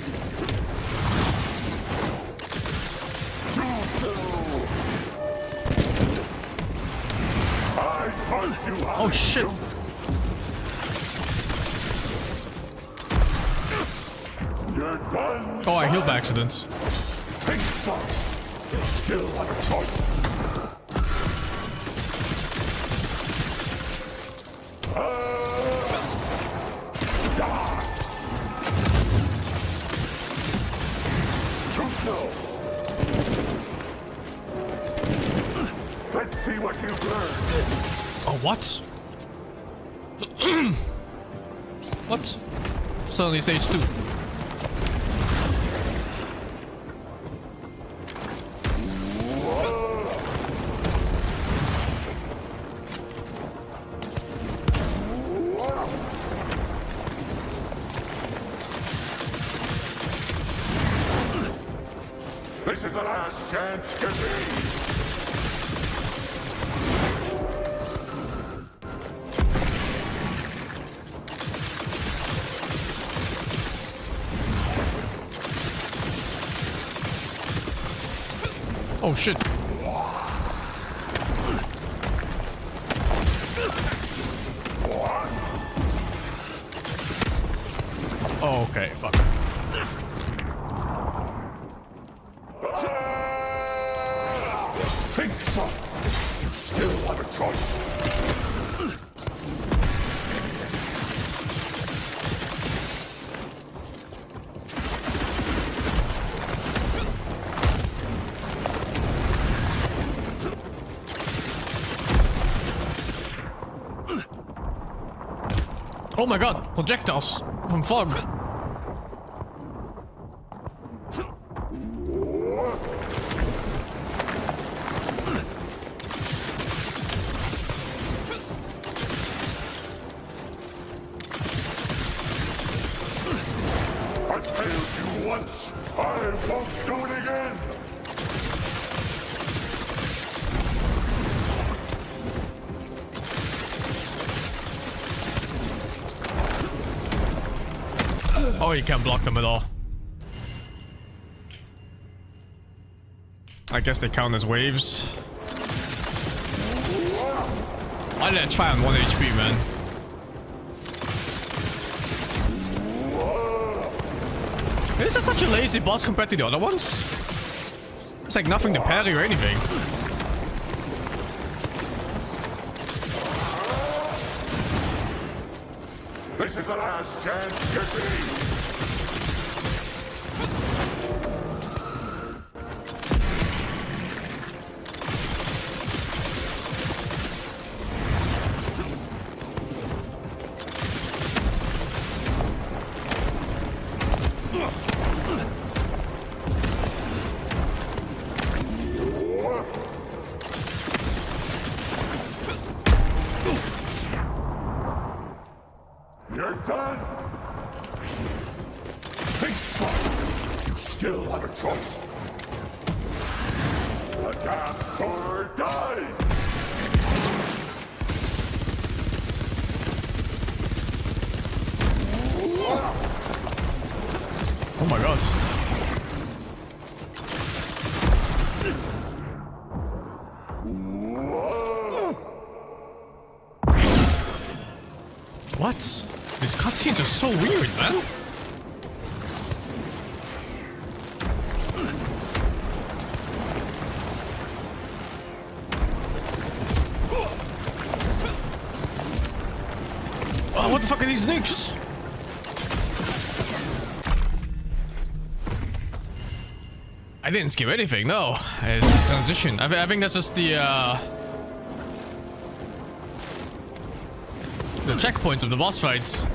Too soon. I taught you how Oh to shit. shoot. Oh, I healed by accident. Take some. You still have a choice. Let's see what you've learned. Oh, what? What? Suddenly stage 2. This is the last chance, Jesse. Oh shit. Oh, okay, fuck. Think some. You still have a choice. Oh my god, projectiles from fog. I failed you once. I won't do it again. Oh, you can't block them at all. I guess they count as waves. Why did I try on 1 HP, man? This is such a lazy boss compared to the other ones. It's like nothing to parry or anything. This is the last chance, Jesse. You're done. Think some. You still have a choice. Adapt or die. Oh my god. What? These cutscenes are so weird, man. Oh, what the fuck are these nukes? I didn't skip anything, no. It's just transition. I think that's just the checkpoints of the boss fights.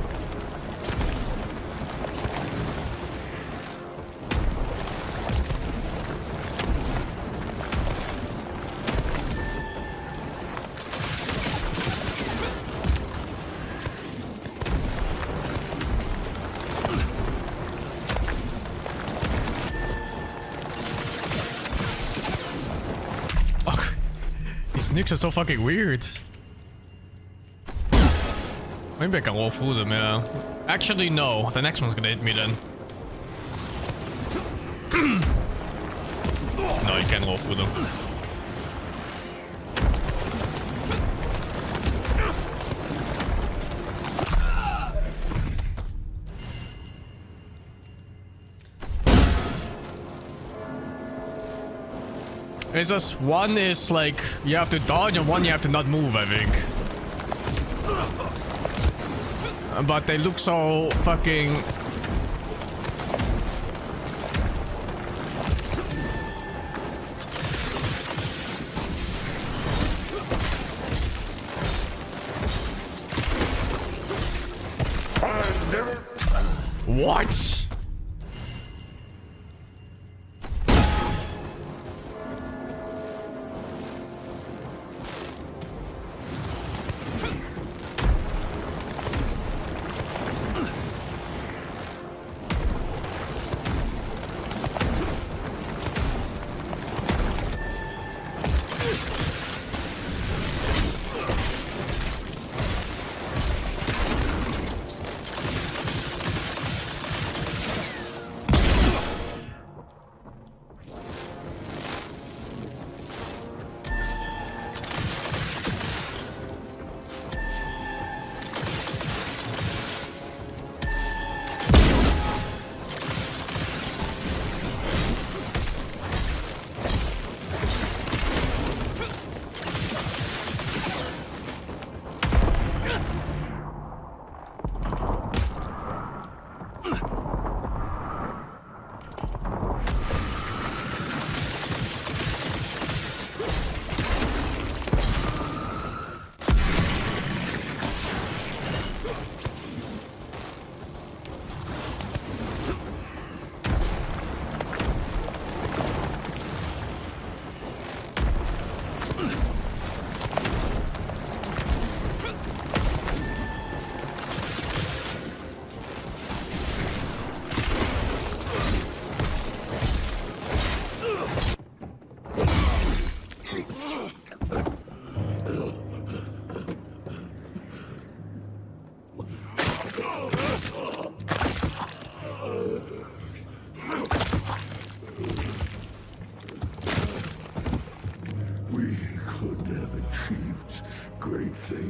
These nukes are so fucking weird. Maybe I can roll through them, yeah. Actually, no. The next one's gonna hit me then. No, you can't roll through them. It's just one is like you have to dodge and one you have to not move, I think. But they look so fucking... What?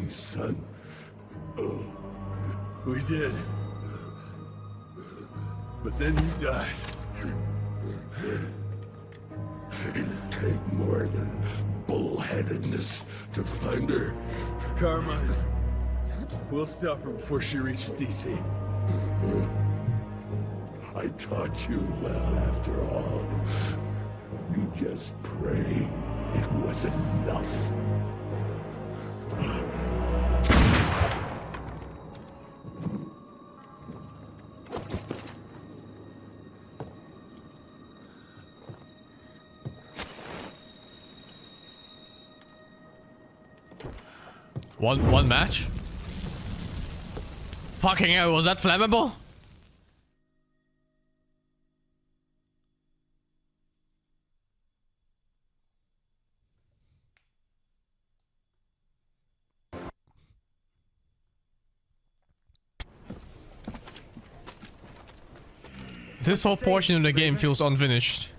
Son. Oh. We did. But then you died. It'd take more than bullheadedness to find her. Carmine, we'll stop her before she reaches DC. I taught you well after all. You just pray it was enough. One match? Fucking hell, was that flammable? This whole portion of the game feels unfinished.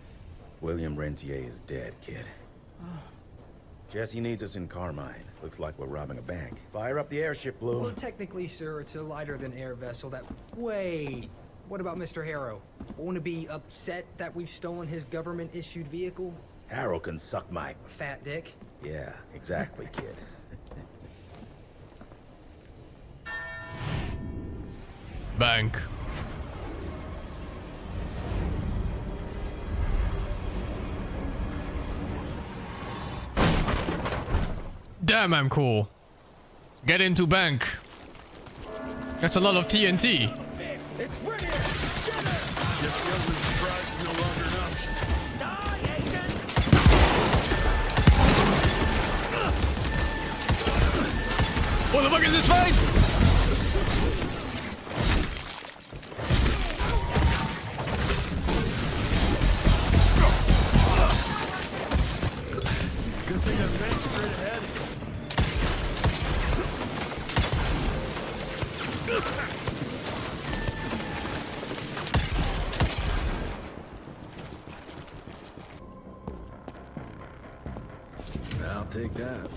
William Rentier is dead, kid. Jesse needs us in Carmine. Looks like we're robbing a bank. Fire up the airship, Bloom. Well, technically, sir, it's a lighter-than-air vessel that... Wait, what about Mr. Harrow? Won't he be upset that we've stolen his government-issued vehicle? Harrow can suck my... Fat dick? Yeah, exactly, kid. Bank. Damn, I'm cool. Get into bank. That's a lot of TNT. It's ready! Get her! Guess the ugly surprise is no longer an option. Die, agents! What the fuck is this fight? Good thing I ran straight ahead. I'll take that.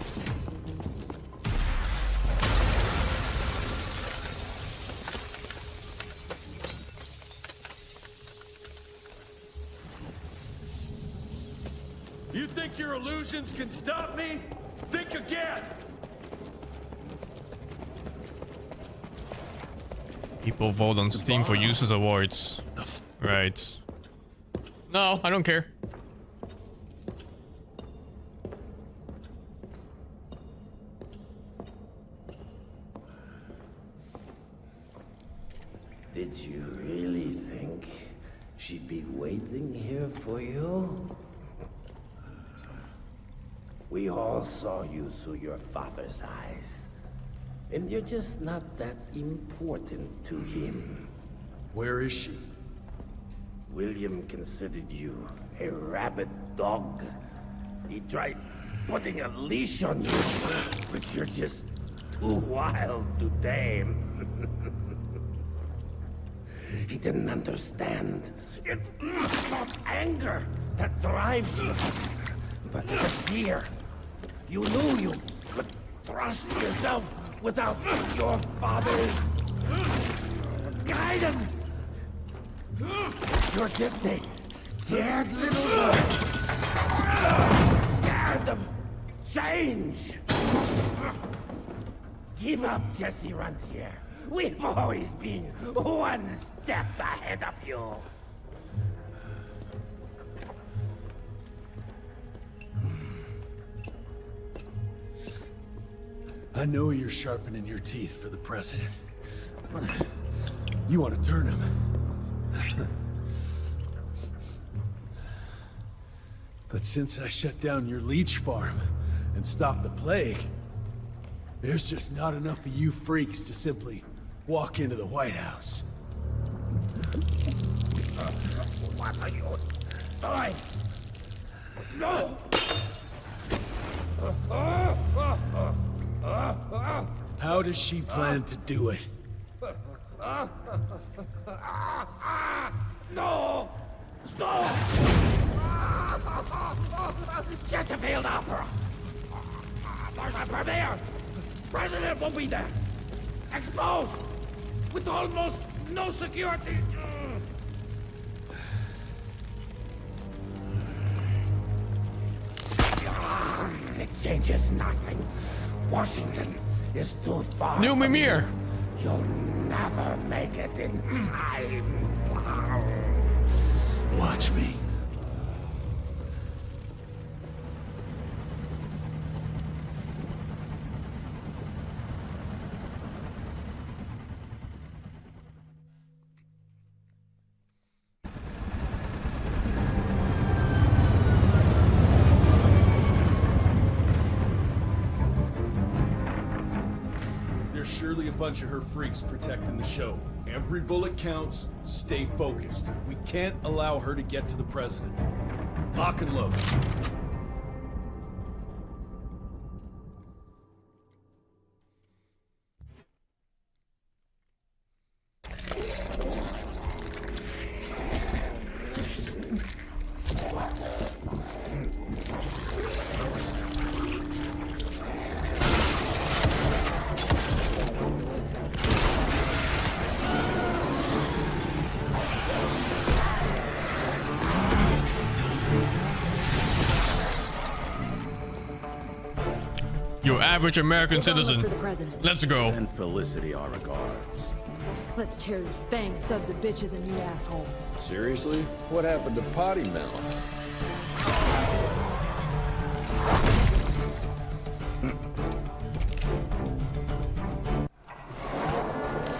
You think your illusions can stop me? Think again! People vote on Steam for Users Awards. Right. No, I don't care. Did you really think she'd be waiting here for you? We all saw you through your father's eyes. And you're just not that important to him. Where is she? William considered you a rabid dog. He tried putting a leash on you, but you're just too wild to tame. He didn't understand. It's not anger that drives you, but the fear. You knew you could trust yourself without your father's guidance. You're just a scared little boy. Scared of change. Give up, Jesse Runtier. We've always been one step ahead of you. I know you're sharpening your teeth for the president. You want to turn him. But since I shut down your leech farm and stopped the plague, there's just not enough of you freaks to simply walk into the White House. What are you doing? No! How does she plan to do it? No! Stop! Just a failed opera. There's a premiere. President won't be there. Exposed. With almost no security. It changes nothing. Washington is too far. New Mimir. You'll never make it in time. Watch me. There's surely a bunch of her freaks protecting the show. Every bullet counts. Stay focused. We can't allow her to get to the president. Lock and load. Your average American citizen. Let's go. Send Felicity our regards. Let's tear these bang sons of bitches a new asshole. Seriously? What happened to Potty Mouth?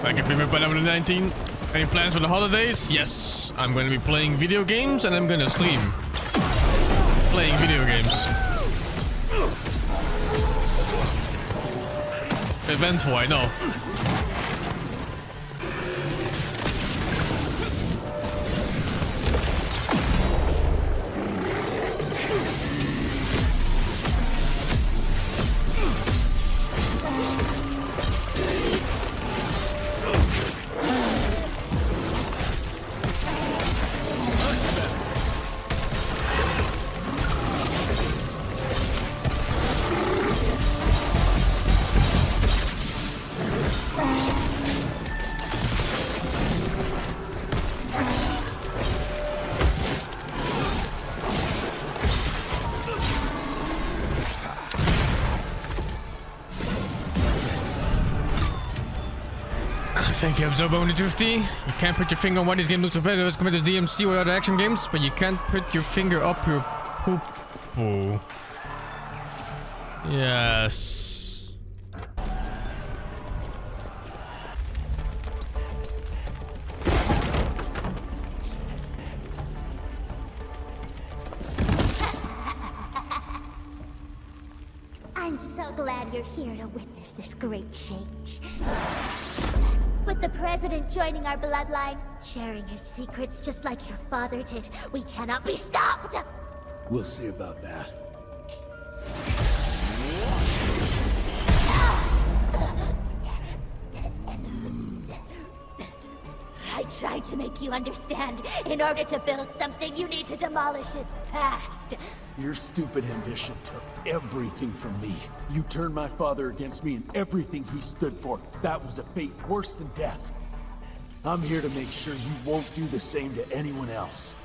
Thank you, Premier Number 19. Any plans for the holidays? Yes, I'm going to be playing video games and I'm going to stream playing video games. Eventful, I know. Thank you, Absorbo150. You can't put your finger on why this game looks so better as compared to DMC or other action games, but you can't put your finger up your poop. Oh. Yes. I'm so glad you're here to witness this great change. With the President joining our bloodline, sharing his secrets just like your father did, we cannot be stopped! We'll see about that. I tried to make you understand. In order to build something, you need to demolish its past. Your stupid ambition took everything from me. You turned my father against me and everything he stood for. That was a fate worse than death. I'm here to make sure you won't do the same to anyone else.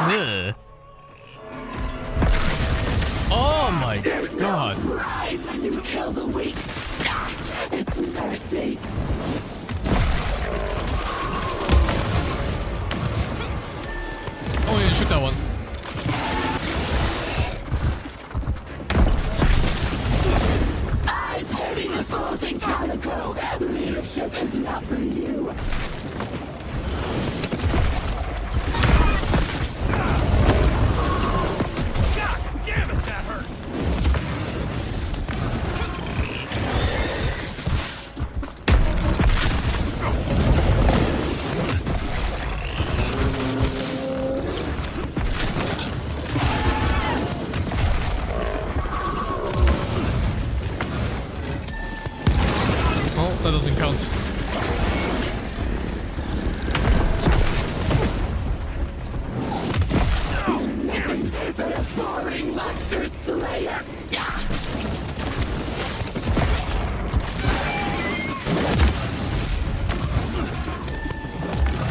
Ugh. Oh my god. Pride when you kill the weak. It's mercy. Oh, yeah, shoot that one. I pity the folding Calico. Leadership is not for you. Damn it, that hurt! Oh, that doesn't count. But a boring monster slayer.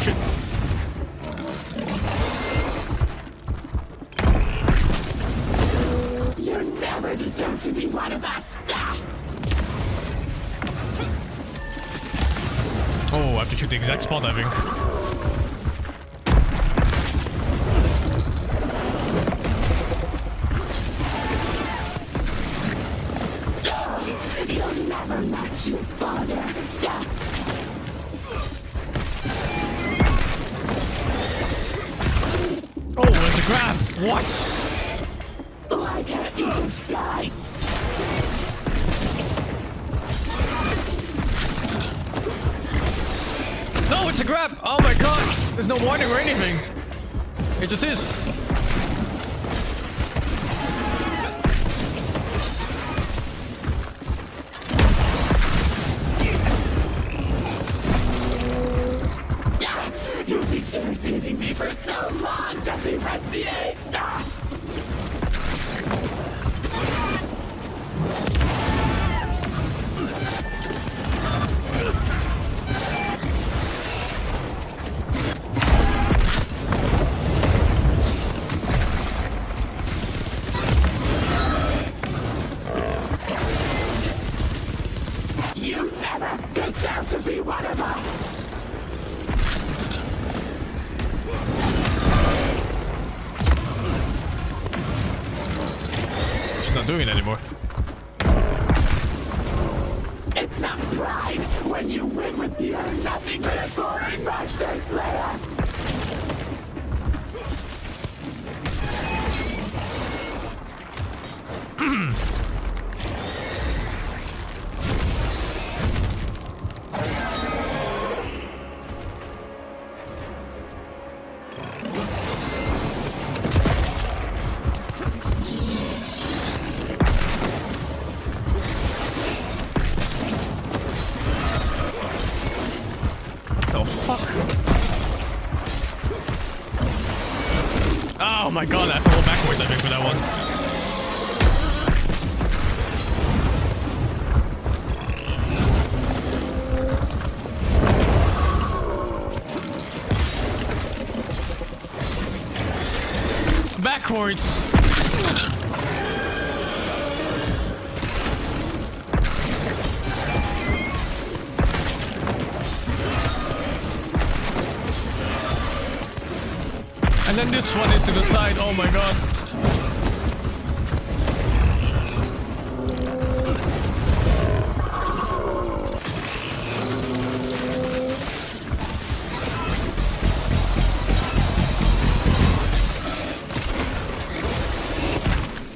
Shit. You never deserve to be one of us. Oh, I have to shoot the exact spot, I think. You'll never match your father. Oh, there's a grab. What? Why can't you just die? No, it's a grab. Oh my god. There's no warning or anything. It just is. You've been irritating me for so long, Jesse Rentier! You never deserve to be one of us! She's not doing it anymore. It's not pride when you win with the nothing but a boring monster slayer! The fuck? Oh my god, I have to go backwards, I think, for that one. cords. And then this one is to the side. Oh my god.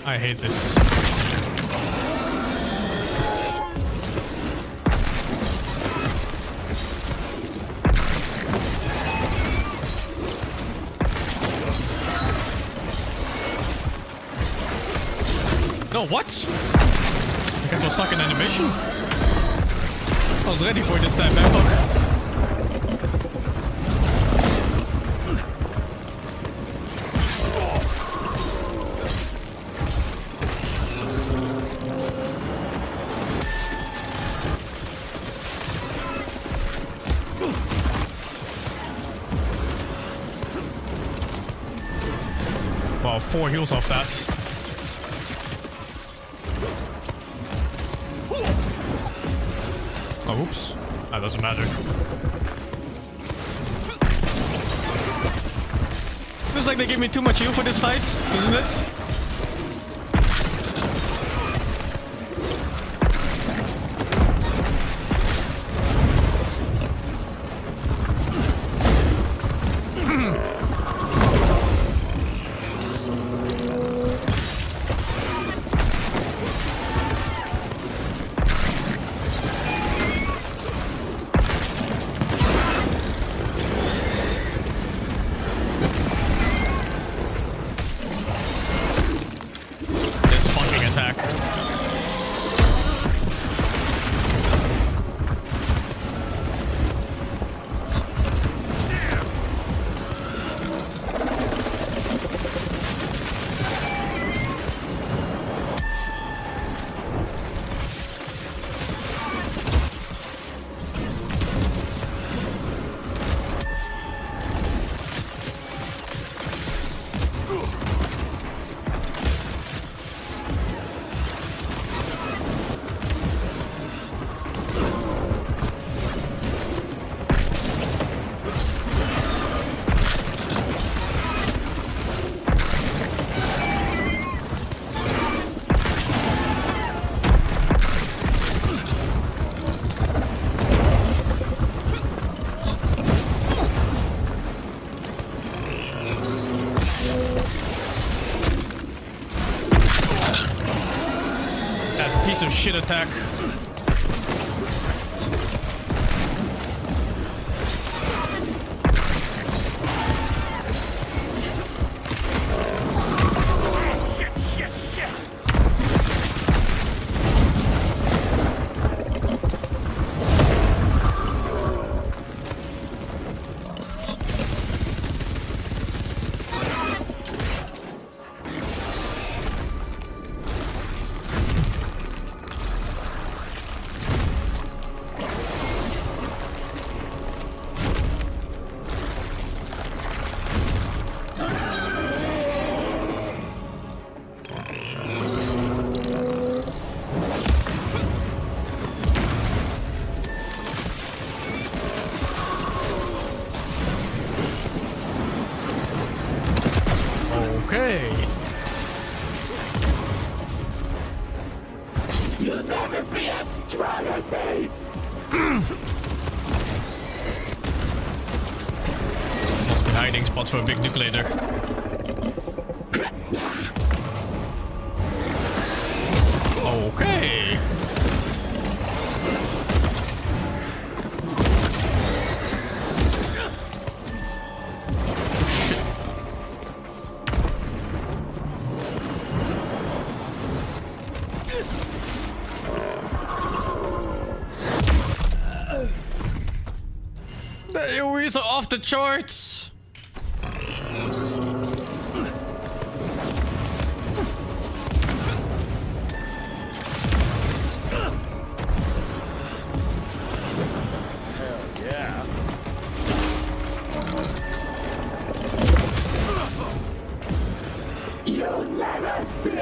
I hate this. No, what? I guess we're stuck in animation. I was ready for this time, man. Fuck. Wow, 4 heals off that. Oh, oops. That doesn't matter. Feels like they gave me too much heal for this fight, isn't it? Piece of shit attack. Okay. You'll never be as strong as me! Must be hiding spots for a big nuke later. Okay. The AoEs are off the charts. Yeah.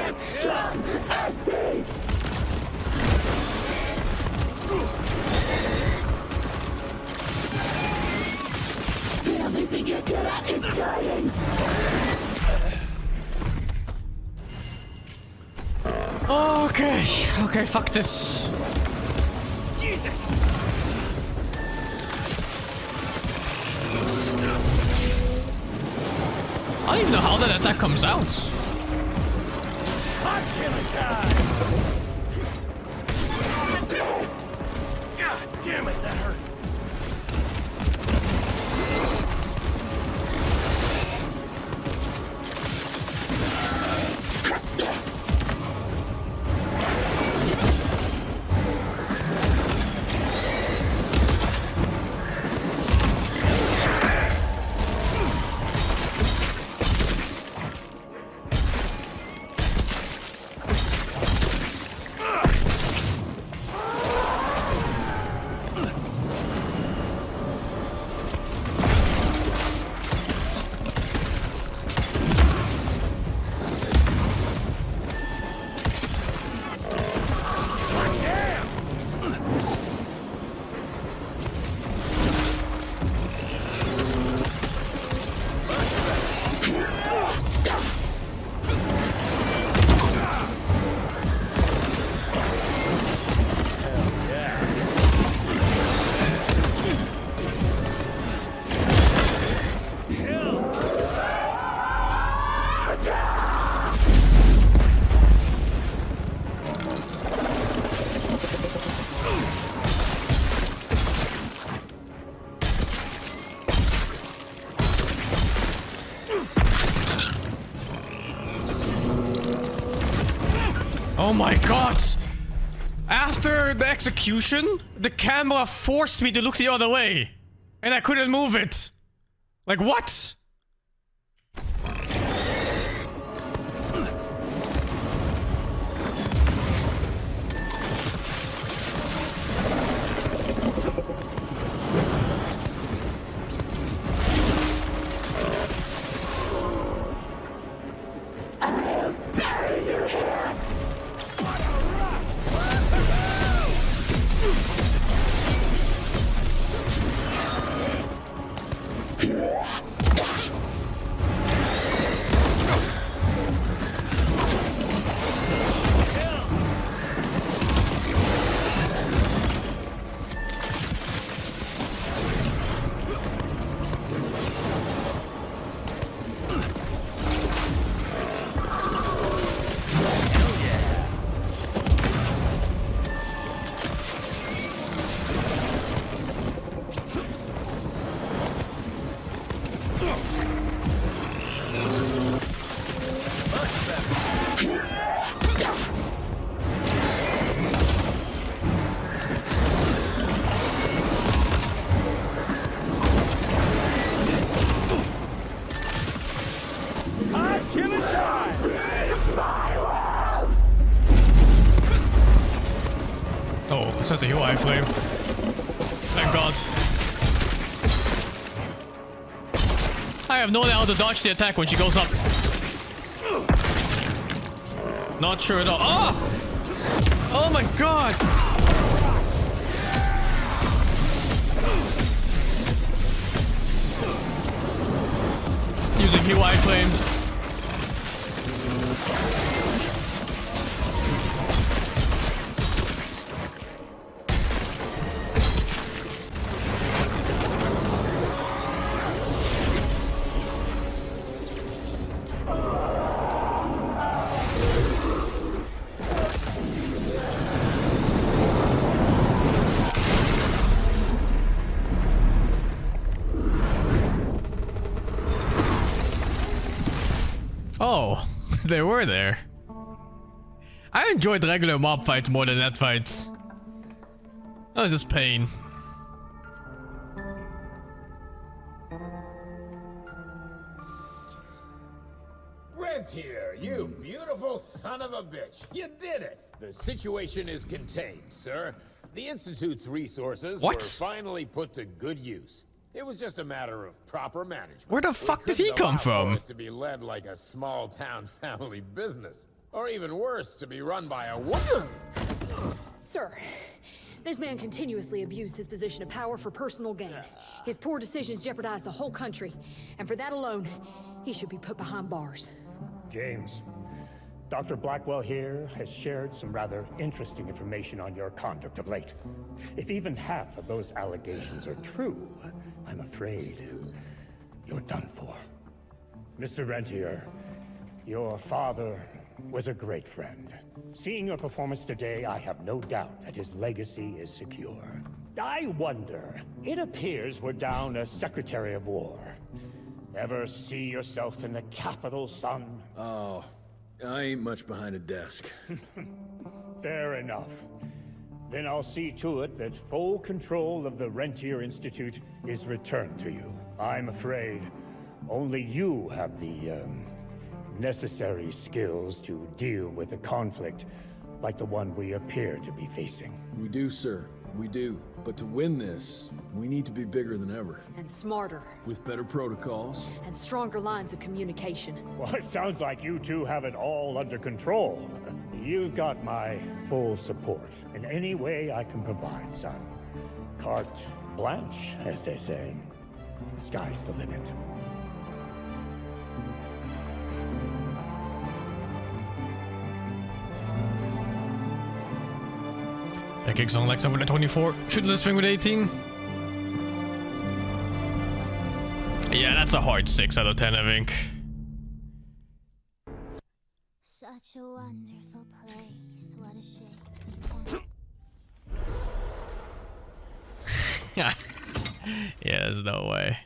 as strong as me! The only thing you're good at is dying! Okay, fuck this. Jesus! I don't even know how that attack comes out. Hot killing time! God damn it, that hurt! Oh my god! After the execution, the camera forced me to look the other way. And I couldn't move it. Like, what? I'll bury you here! Oh, set the UI flame. Thank god. I have no idea how to dodge the attack when she goes up. Not sure at all. Oh! Oh my god! Using UI flame. Oh, they were there. I enjoyed regular mob fights more than that fight. That was just pain. Rentier, you beautiful son of a bitch. You did it. The situation is contained, sir. The Institute's resources were finally put to good use. It was just a matter of proper management. Where the fuck did he come from? To be led like a small town family business. Or even worse, to be run by a woman. Sir, this man continuously abused his position of power for personal gain. His poor decisions jeopardized the whole country, and for that alone, he should be put behind bars. James, Dr. Blackwell here has shared some rather interesting information on your conduct of late. If even half of those allegations are true, I'm afraid you're done for. Mr. Rentier, your father was a great friend. Seeing your performance today, I have no doubt that his legacy is secure. I wonder, it appears we're down a Secretary of War. Ever see yourself in the capital, son? Oh, I ain't much behind a desk. Fair enough. Then I'll see to it that full control of the Rentier Institute is returned to you. I'm afraid only you have the, necessary skills to deal with a conflict like the one we appear to be facing. We do, sir. We do. But to win this, we need to be bigger than ever. And smarter. With better protocols. And stronger lines of communication. Well, it sounds like you two have it all under control. You've got my full support in any way I can provide, son. Carte blanche, as they say. The sky's the limit. That kicks on like something with a 24. Shoot this thing with 18. Yeah, that's a hard 6 out of 10, I think. Such a wonderful place. What a shame. Yeah, there's no way.